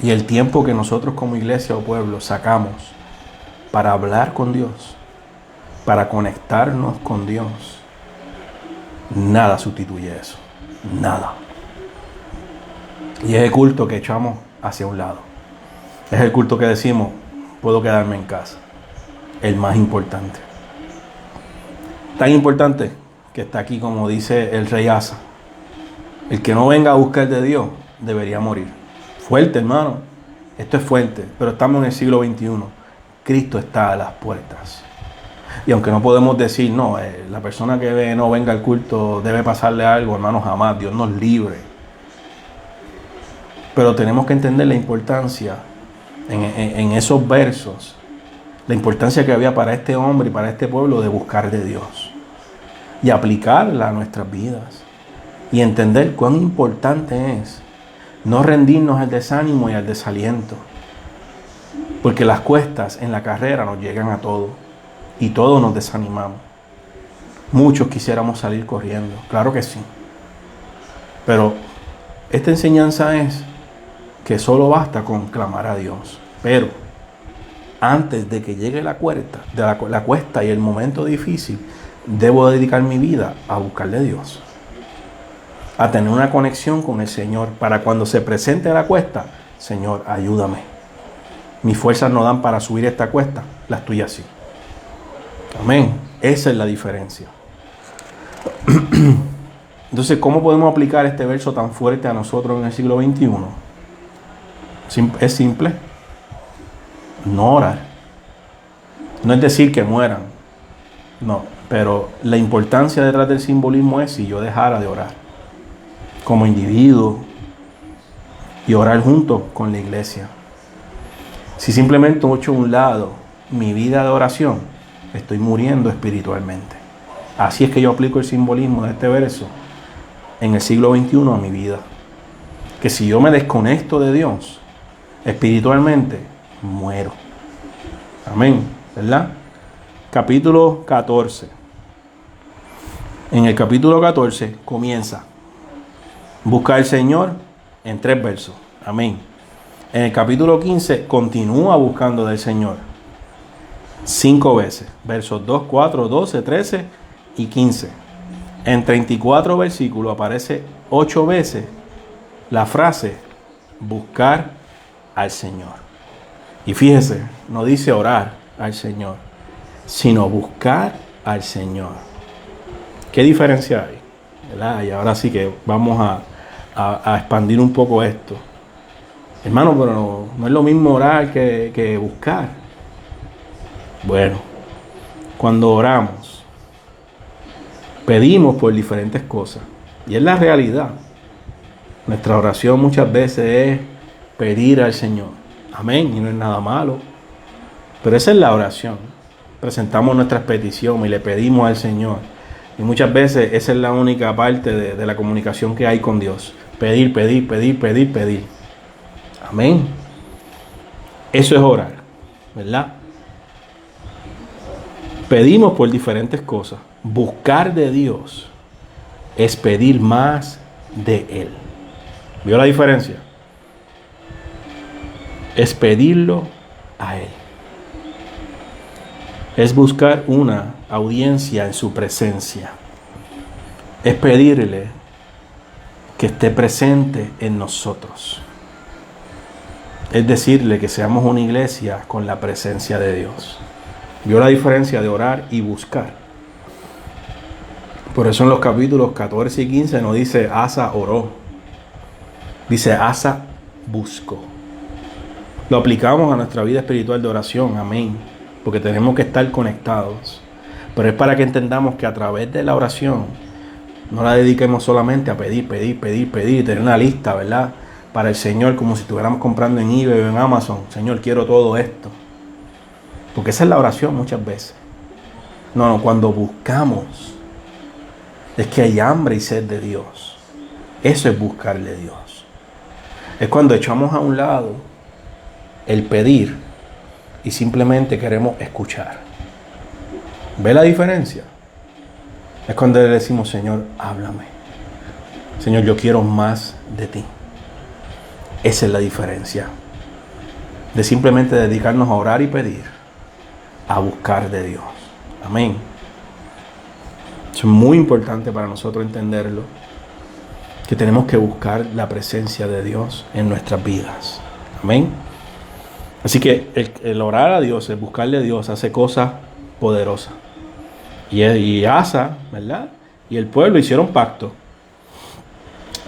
y el tiempo que nosotros como iglesia o pueblo sacamos para hablar con Dios, para conectarnos con Dios, nada sustituye eso, nada. Y es el culto que echamos hacia un lado, es el culto que decimos, puedo quedarme en casa, el más importante. Tan importante que está aquí, como dice el rey Asa, el que no venga a buscar de Dios debería morir. Fuerte, hermano, esto es fuerte, pero estamos en el siglo XXI, Cristo está a las puertas. Y aunque no podemos decir, no, la persona que no venga al culto debe pasarle algo, hermano, jamás, Dios nos libre. Pero tenemos que entender la importancia en esos versos, la importancia que había para este hombre y para este pueblo de buscar de Dios y aplicarla a nuestras vidas y entender cuán importante es no rendirnos al desánimo y al desaliento, porque las cuestas en la carrera nos llegan a todos y todos nos desanimamos. Muchos quisiéramos salir corriendo, claro que sí, pero esta enseñanza es que solo basta con clamar a Dios. Pero antes de que llegue la cuesta y el momento difícil, debo dedicar mi vida a buscarle a Dios, a tener una conexión con el Señor, para cuando se presente la cuesta, Señor, ayúdame. Mis fuerzas no dan para subir esta cuesta, las tuyas sí. Amén. Esa es la diferencia. Entonces, ¿cómo podemos aplicar este verso tan fuerte a nosotros en el siglo XXI? Es simple. No orar. No es decir que mueran. No. Pero la importancia detrás del simbolismo es si yo dejara de orar como individuo y orar junto con la iglesia. Si simplemente echo a un lado mi vida de oración, estoy muriendo espiritualmente. Así es que yo aplico el simbolismo de este verso en el siglo XXI a mi vida. Que si yo me desconecto de Dios espiritualmente, muero. Amén, ¿verdad? Capítulo 14. En el capítulo 14 comienza: busca al Señor en 3 versos. Amén. En el capítulo 15 continúa buscando del Señor. 5 veces. Versos 2, 4, 12, 13 y 15. En 34 versículos aparece 8 veces la frase buscar al Señor. Y fíjese, no dice orar al Señor, sino buscar al Señor. ¿Qué diferencia hay? ¿Verdad? Y ahora sí que vamos a expandir un poco esto. Hermano, pero no es lo mismo orar que buscar. Bueno, cuando oramos, pedimos por diferentes cosas. Y es la realidad. Nuestra oración muchas veces es pedir al Señor. Amén. Y no es nada malo. Pero esa es la oración. Presentamos nuestras peticiones y le pedimos al Señor. Y muchas veces esa es la única parte de la comunicación que hay con Dios. Pedir, pedir, pedir, pedir, pedir. Amén. Eso es orar, ¿verdad? Pedimos por diferentes cosas. Buscar de Dios es pedir más de Él. ¿Vio la diferencia? Es pedirlo a Él. Es buscar una audiencia en su presencia. Es pedirle que esté presente en nosotros. Es decirle que seamos una iglesia con la presencia de Dios. ¿Vio la diferencia de orar y buscar? Por eso en los capítulos 14 y 15 no dice Asa oró. Dice Asa buscó. Lo aplicamos a nuestra vida espiritual de oración. Amén. Porque tenemos que estar conectados. Pero es para que entendamos que a través de la oración no la dediquemos solamente a pedir, pedir, pedir, pedir, tener una lista, ¿verdad? Para el Señor, como si estuviéramos comprando en eBay o en Amazon. Señor, quiero todo esto. Porque esa es la oración muchas veces. No, cuando buscamos es que hay hambre y sed de Dios. Eso es buscarle a Dios. Es cuando echamos a un lado el pedir y simplemente queremos escuchar. ¿Ve la diferencia? Es cuando le decimos, Señor, háblame. Señor, yo quiero más de ti. Esa es la diferencia. De simplemente dedicarnos a orar y pedir, a buscar de Dios. Amén. Es muy importante para nosotros entenderlo, que tenemos que buscar la presencia de Dios en nuestras vidas. Amén. Así que el orar a Dios, el buscarle a Dios, hace cosas poderosas. Y Asa, ¿verdad? Y el pueblo hicieron pacto.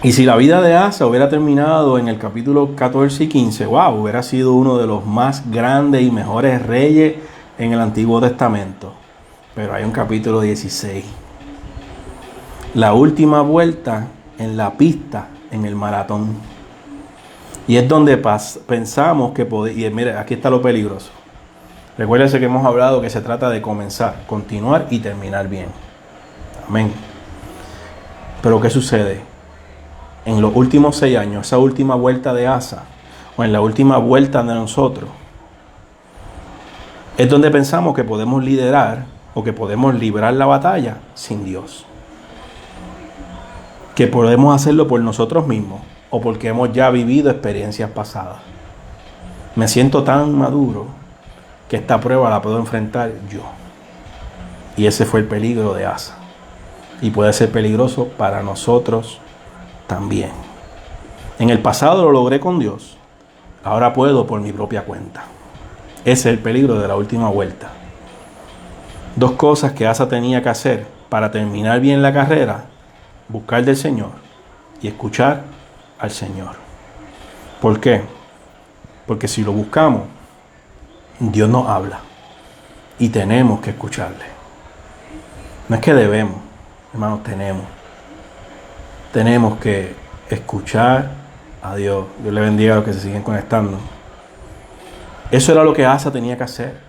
Y si la vida de Asa hubiera terminado en el capítulo 14 y 15, wow, hubiera sido uno de los más grandes y mejores reyes en el Antiguo Testamento. Pero hay un capítulo 16. La última vuelta en la pista, en el maratón. Y es donde pensamos que podemos. Y mire, aquí está lo peligroso. Recuérdense que hemos hablado que se trata de comenzar, continuar y terminar bien. Amén. Pero ¿qué sucede? En los últimos 6 años, esa última vuelta de Asa, o en la última vuelta de nosotros, es donde pensamos que podemos liderar o que podemos librar la batalla sin Dios. Que podemos hacerlo por nosotros mismos o porque hemos ya vivido experiencias pasadas. Me siento tan maduro que esta prueba la puedo enfrentar yo. Y ese fue el peligro de Asa. Y puede ser peligroso para nosotros también. En el pasado lo logré con Dios. Ahora puedo por mi propia cuenta. Ese es el peligro de la última vuelta. 2 cosas que Asa tenía que hacer para terminar bien la carrera: buscar del Señor y escuchar al Señor. ¿Por qué? Porque si lo buscamos, Dios nos habla y tenemos que escucharle. No es que debemos, hermanos, tenemos que escuchar a Dios. Dios le bendiga a los que se siguen conectando. Eso era lo que Asa tenía que hacer.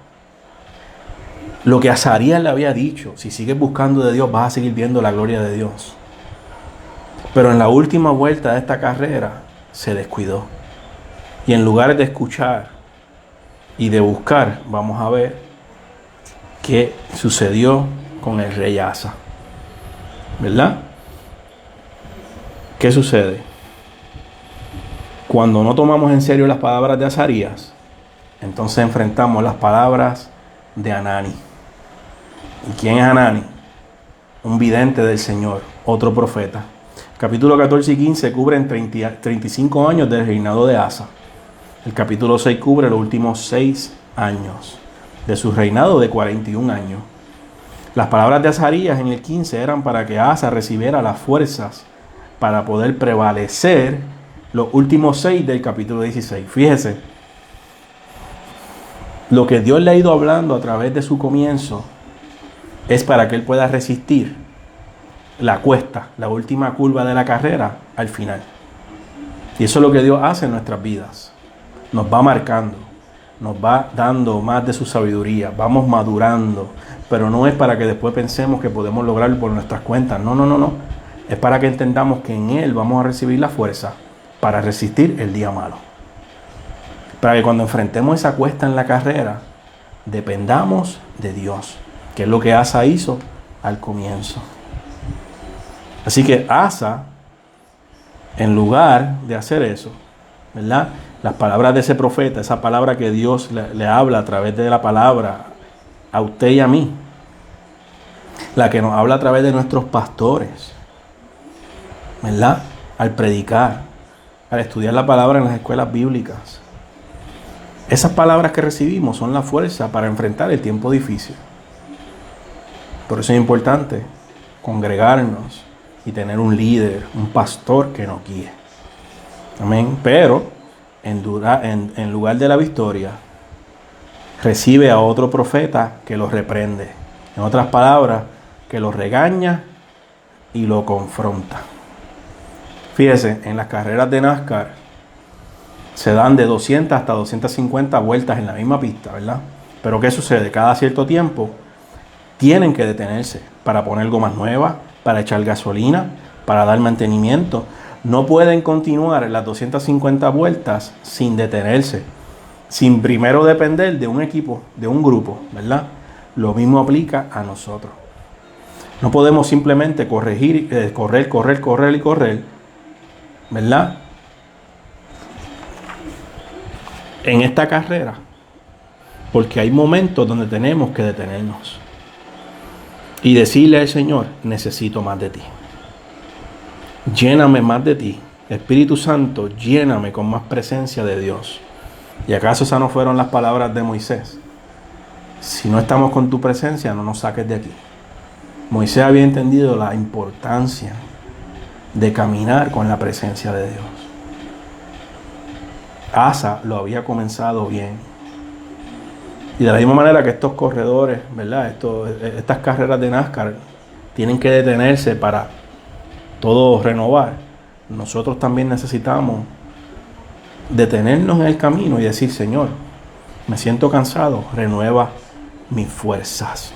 Lo que Azarías le había dicho: si sigues buscando de Dios, vas a seguir viendo la gloria de Dios. Pero en la última vuelta de esta carrera se descuidó. Y en lugar de escuchar y de buscar, vamos a ver qué sucedió con el rey Asa. ¿Verdad? ¿Qué sucede? Cuando no tomamos en serio las palabras de Azarías, entonces enfrentamos las palabras de Hanani. ¿Y quién es Hanani? Un vidente del Señor, otro profeta. Capítulo 14 y 15 cubren 35 años del reinado de Asa. El capítulo 6 cubre los últimos 6 años de su reinado de 41 años. Las palabras de Azarías en el 15 eran para que Asa recibiera las fuerzas para poder prevalecer los últimos 6 del capítulo 16. Fíjese, lo que Dios le ha ido hablando a través de su comienzo es para que él pueda resistir la cuesta, la última curva de la carrera al final. Y eso es lo que Dios hace en nuestras vidas. Nos va marcando, nos va dando más de su sabiduría, vamos madurando, pero no es para que después pensemos que podemos lograrlo por nuestras cuentas. No. Es para que entendamos que en Él vamos a recibir la fuerza para resistir el día malo. Para que cuando enfrentemos esa cuesta en la carrera, dependamos de Dios, que es lo que Asa hizo al comienzo. Así que Asa, en lugar de hacer eso, ¿verdad? Las palabras de ese profeta, esa palabra que Dios le habla a través de la palabra a usted y a mí, la que nos habla a través de nuestros pastores, ¿verdad? Al predicar, al estudiar la palabra en las escuelas bíblicas. Esas palabras que recibimos son la fuerza para enfrentar el tiempo difícil. Por eso es importante congregarnos y tener un líder, un pastor que nos guíe. Amén. Pero en lugar de la victoria, recibe a otro profeta que lo reprende. En otras palabras, que lo regaña y lo confronta. Fíjese, en las carreras de NASCAR se dan de 200 hasta 250 vueltas en la misma pista, ¿verdad? Pero ¿qué sucede? Cada cierto tiempo tienen que detenerse para poner gomas nuevas, para echar gasolina, para dar mantenimiento. No pueden continuar las 250 vueltas sin detenerse, sin primero depender de un equipo, de un grupo, ¿verdad? Lo mismo aplica a nosotros. No podemos simplemente correr, ¿verdad? En esta carrera, porque hay momentos donde tenemos que detenernos y decirle al Señor: necesito más de ti. Lléname más de ti. Espíritu Santo, lléname con más presencia de Dios. ¿Y acaso esas no fueron las palabras de Moisés? Si no estamos con tu presencia, no nos saques de aquí. Moisés había entendido la importancia de caminar con la presencia de Dios. Asa lo había comenzado bien. Y de la misma manera que estos corredores, ¿verdad? Estas carreras de NASCAR tienen que detenerse para todo renovar. Nosotros también necesitamos detenernos en el camino y decir: Señor, me siento cansado, renueva mis fuerzas.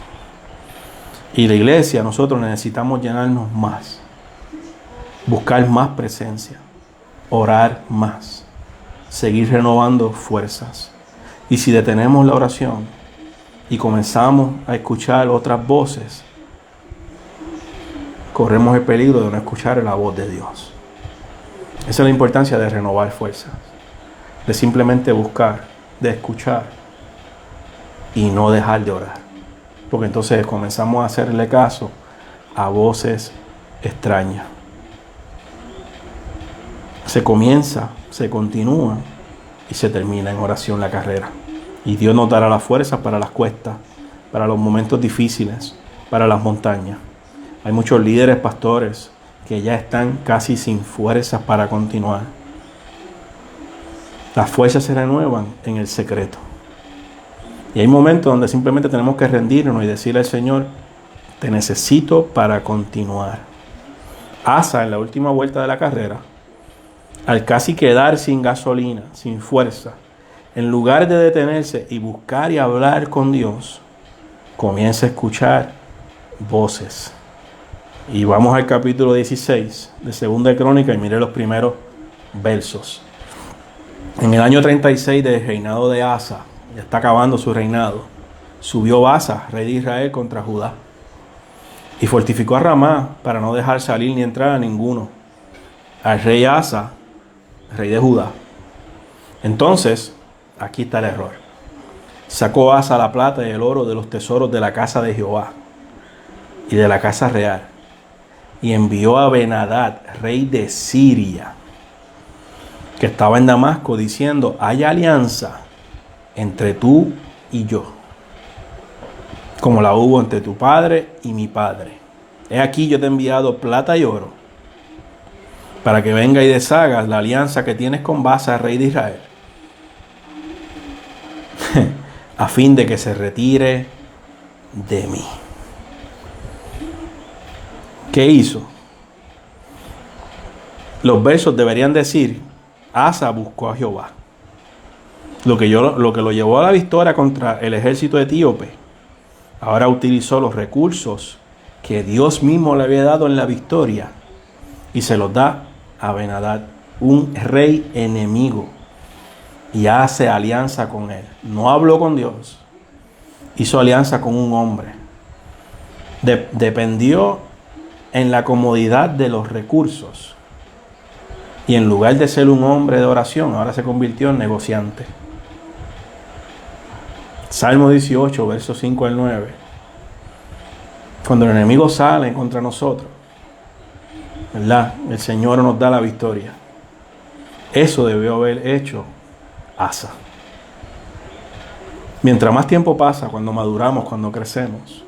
Y la iglesia, nosotros necesitamos llenarnos más, buscar más presencia, orar más, seguir renovando fuerzas. Y si detenemos la oración y comenzamos a escuchar otras voces, corremos el peligro de no escuchar la voz de Dios. Esa es la importancia de renovar fuerzas, de simplemente buscar, de escuchar y no dejar de orar. Porque entonces comenzamos a hacerle caso a voces extrañas. Se comienza, se continúa y se termina en oración la carrera. Y Dios nos dará la fuerza para las cuestas, para los momentos difíciles, para las montañas. Hay muchos líderes, pastores, que ya están casi sin fuerzas para continuar. Las fuerzas se renuevan en el secreto. Y hay momentos donde simplemente tenemos que rendirnos y decirle al Señor: te necesito para continuar. Asa, en la última vuelta de la carrera, al casi quedar sin gasolina, sin fuerza, en lugar de detenerse y buscar y hablar con Dios, comienza a escuchar voces. Y vamos al capítulo 16 de Segunda de Crónicas y mire los primeros versos. En el año 36 del reinado de Asa, ya está acabando su reinado, subió Asa, rey de Israel, contra Judá, y fortificó a Ramá para no dejar salir ni entrar a ninguno, al rey Asa, rey de Judá. Entonces, aquí está el error. Sacó Asa la plata y el oro de los tesoros de la casa de Jehová y de la casa real, y envió a Ben-Hadad, rey de Siria, que estaba en Damasco, diciendo: hay alianza entre tú y yo, como la hubo entre tu padre y mi padre. He aquí, yo te he enviado plata y oro, para que venga y deshagas la alianza que tienes con Baasa, rey de Israel, a fin de que se retire de mí. ¿Qué hizo? Los versos deberían decir: Asa buscó a Jehová. Lo que lo llevó a la victoria contra el ejército etíope. Ahora utilizó los recursos que Dios mismo le había dado en la victoria y se los da a Ben-Hadad, un rey enemigo, y hace alianza con él. No habló con Dios, hizo alianza con un hombre. Dependió en la comodidad de los recursos, y en lugar de ser un hombre de oración, ahora se convirtió en negociante. Salmo 18, versos 5 al 9. Cuando el enemigo sale contra nosotros, ¿verdad?, el Señor nos da la victoria. Eso debió haber hecho Asa. Mientras más tiempo pasa, cuando maduramos, cuando crecemos,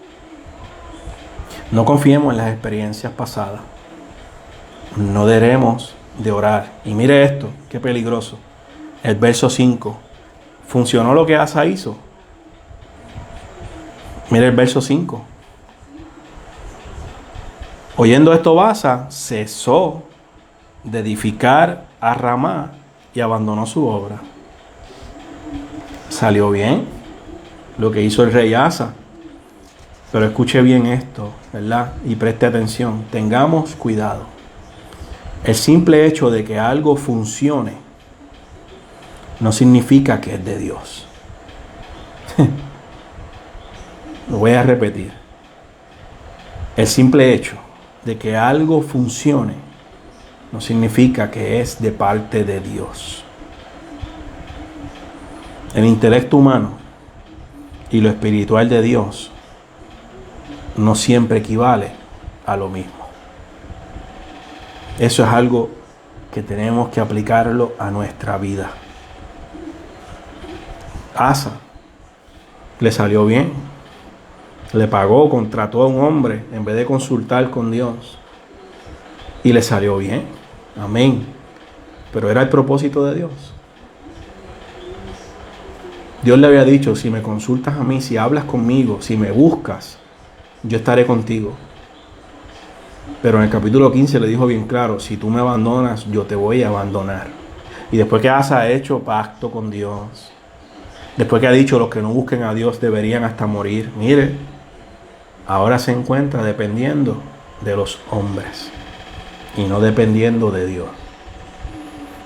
no confiemos en las experiencias pasadas. No debemos de orar. Y mire esto, qué peligroso. El verso 5. ¿Funcionó lo que Asa hizo? Mire el verso 5. Oyendo esto, Baasa cesó de edificar a Ramá y abandonó su obra. Salió bien lo que hizo el rey Asa. Pero escuche bien esto, ¿verdad? Y preste atención. Tengamos cuidado. El simple hecho de que algo funcione no significa que es de Dios. Lo voy a repetir. El simple hecho de que algo funcione no significa que es de parte de Dios. El intelecto humano y lo espiritual de Dios no siempre equivale a lo mismo. Eso es algo que tenemos que aplicarlo a nuestra vida. Asa le salió bien. Le pagó, contrató a un hombre en vez de consultar con Dios. Y le salió bien. Amén. Pero era el propósito de Dios. Dios le había dicho: si me consultas a mí, si hablas conmigo, si me buscas, yo estaré contigo. Pero en el capítulo 15 le dijo bien claro: si tú me abandonas, yo te voy a abandonar. Y después que Asa ha hecho pacto con Dios, después que ha dicho: los que no busquen a Dios deberían hasta morir. Mire, ahora se encuentra dependiendo de los hombres y no dependiendo de Dios.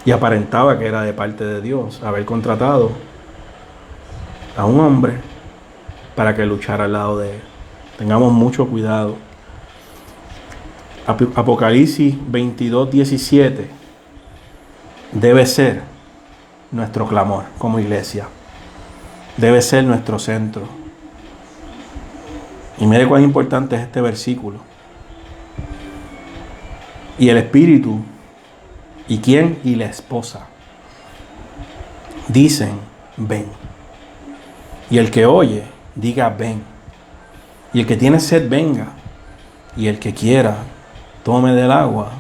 Y aparentaba que era de parte de Dios haber contratado a un hombre para que luchara al lado de él. Tengamos mucho cuidado. Apocalipsis 22:17 debe ser nuestro clamor como iglesia. Debe ser nuestro centro. Y mire cuán importante es este versículo. Y el Espíritu, ¿y quién? Y la esposa dicen: ven. Y el que oye, diga: ven. Y el que tiene sed, venga. Y el que quiera, tome del agua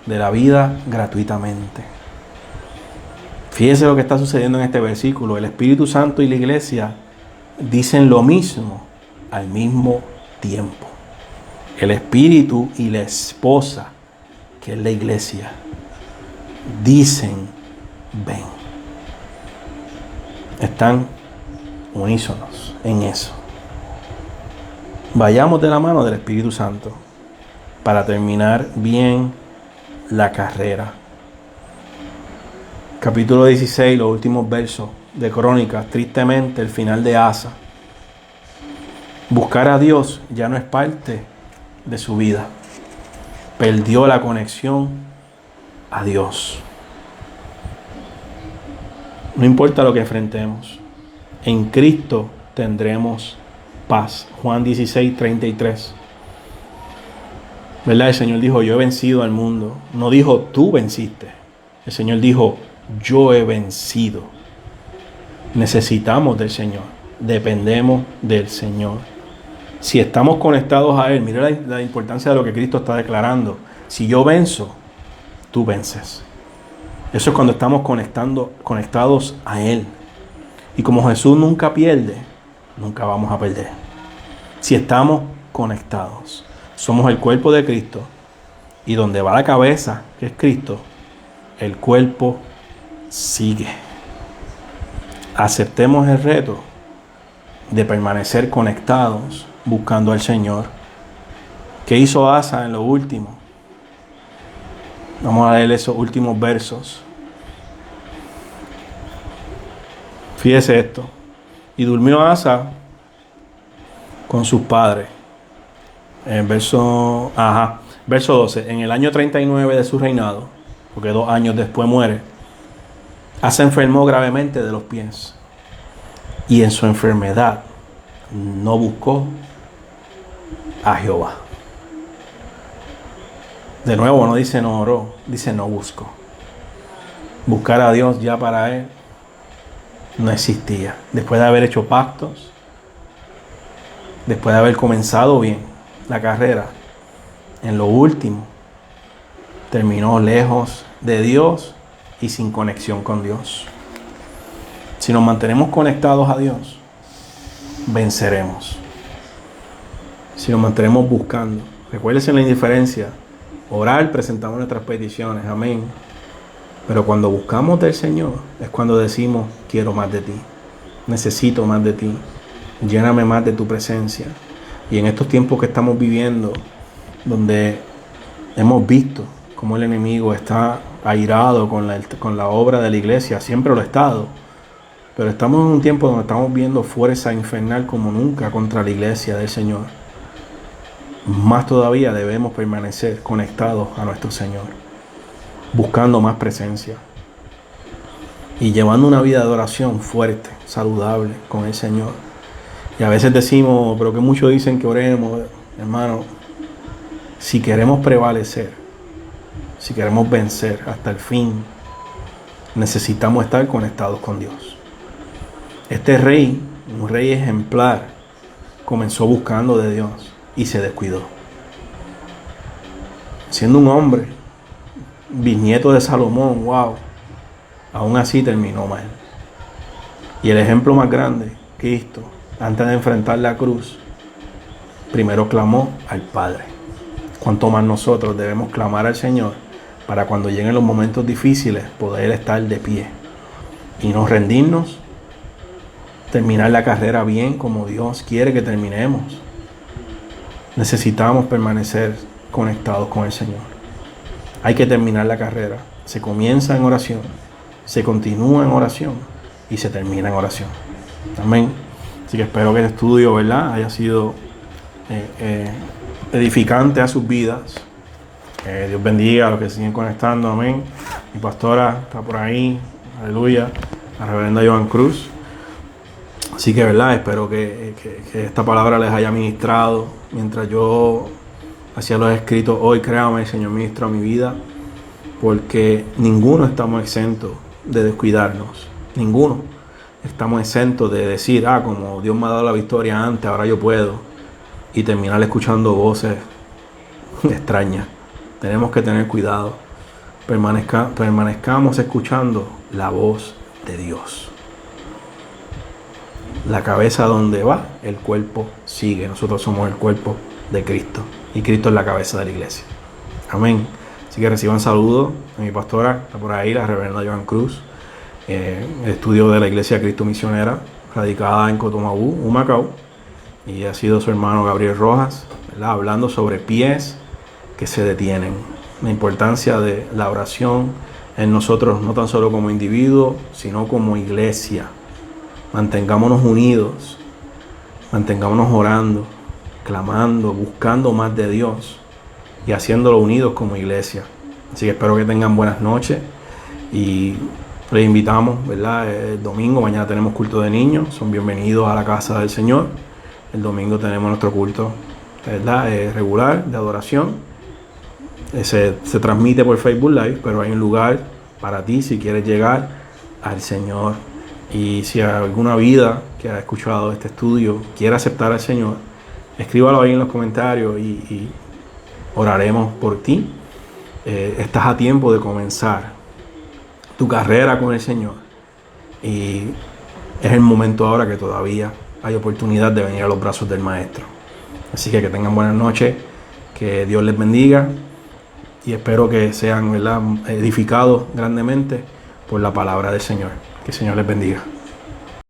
de la vida gratuitamente. Fíjese lo que está sucediendo en este versículo. El Espíritu Santo y la iglesia dicen lo mismo al mismo tiempo. El Espíritu y la esposa, que es la iglesia, dicen: ven. Están unísonos en eso. Vayamos de la mano del Espíritu Santo para terminar bien la carrera. Capítulo 16, los últimos versos de Crónicas, tristemente el final de Asa. Buscar a Dios ya no es parte de su vida. Perdió la conexión a Dios. No importa lo que enfrentemos, En Cristo tendremos paz. Juan 16:33. ¿Verdad? El Señor dijo, yo he vencido al mundo. No dijo, tú venciste. El Señor dijo, yo he vencido. Necesitamos del Señor. Dependemos del Señor. Si estamos conectados a Él, mira la importancia de lo que Cristo está declarando. Si yo venzo, tú vences. Eso es cuando estamos conectados a Él. Y como Jesús nunca pierde, nunca vamos a perder. Si estamos conectados, somos el cuerpo de Cristo. Y donde va la cabeza, que es Cristo, el cuerpo sigue. Aceptemos el reto de permanecer conectados, buscando al Señor. ¿Qué hizo Asa en lo último? Vamos a leer esos últimos versos. Fíjese esto. Y durmió Asa con sus padres. En verso 12. En el año 39 de su reinado, porque 2 años después muere, Asa enfermó gravemente de los pies. Y en su enfermedad no buscó a Jehová. De nuevo, no dice no oró, dice no buscó. Buscar a Dios ya para él no existía. Después de haber hecho pactos, después de haber comenzado bien la carrera, en lo último terminó lejos de Dios y sin conexión con Dios. Si nos mantenemos conectados a Dios, venceremos. Si nos mantenemos buscando, recuérdense la indiferencia. Orar, presentamos nuestras peticiones, amén. Pero cuando buscamos del Señor, es cuando decimos, quiero más de ti, necesito más de ti, lléname más de tu presencia. Y en estos tiempos que estamos viviendo, donde hemos visto cómo el enemigo está airado con la obra de la iglesia, siempre lo ha estado, pero estamos en un tiempo donde estamos viendo fuerza infernal como nunca contra la iglesia del Señor. Más todavía debemos permanecer conectados a nuestro Señor, buscando más presencia y llevando una vida de oración fuerte, saludable con el Señor. Y a veces decimos, pero que muchos dicen que oremos, hermano, si queremos prevalecer, si queremos vencer hasta el fin, necesitamos estar conectados con Dios. Este rey, un rey ejemplar, comenzó buscando de Dios y se descuidó. Siendo un hombre, bisnieto de Salomón, wow, aún así terminó mal. Y el ejemplo más grande, Cristo, antes de enfrentar la cruz, primero clamó al Padre. Cuanto más nosotros debemos clamar al Señor para cuando lleguen los momentos difíciles poder estar de pie y no rendirnos, terminar la carrera bien como Dios quiere que terminemos. Necesitamos permanecer conectados con el Señor. Hay que terminar la carrera. Se comienza en oración, se continúa en oración y se termina en oración. Amén. Así que espero que el estudio, ¿verdad?, haya sido edificante a sus vidas. Dios bendiga a los que siguen conectando. Amén. Mi pastora está por ahí. Aleluya. La reverenda Joan Cruz. Así que, ¿verdad?, espero que esta palabra les haya ministrado. Mientras yo hacía los escritos hoy, créame, el Señor ministró mi vida. Porque ninguno estamos exentos de descuidarnos. Ninguno estamos exentos de decir, como Dios me ha dado la victoria antes, ahora yo puedo. Y terminar escuchando voces extrañas. Tenemos que tener cuidado. Permanezcamos escuchando la voz de Dios. La cabeza donde va, el cuerpo sigue. Nosotros somos el cuerpo de Cristo. Y Cristo es la cabeza de la iglesia. Amén. Así que reciban saludos de mi pastora, está por ahí, la reverenda Joan Cruz. El estudio de la iglesia Cristo Misionera, radicada en Cotomaú, Humacao. Y ha sido su hermano Gabriel Rojas, ¿verdad?, hablando sobre pies que se detienen. La importancia de la oración en nosotros, no tan solo como individuos, sino como iglesia. Mantengámonos unidos, mantengámonos orando, clamando, buscando más de Dios y haciéndolo unidos como iglesia. Así que espero que tengan buenas noches y Les invitamos, ¿verdad? El domingo, mañana tenemos culto de niños, son bienvenidos a la casa del Señor. El domingo tenemos nuestro culto, ¿verdad? Regular de adoración. Se transmite por Facebook Live, pero hay un lugar para ti si quieres llegar al Señor. Y si alguna vida que ha escuchado este estudio quiere aceptar al Señor, escríbalo ahí en los comentarios y oraremos por ti. Estás a tiempo de comenzar tu carrera con el Señor y es el momento ahora que todavía hay oportunidad de venir a los brazos del Maestro. Así que tengan buenas noches, que Dios les bendiga y espero que sean, ¿verdad?, edificados grandemente por la palabra del Señor. Que el Señor les bendiga.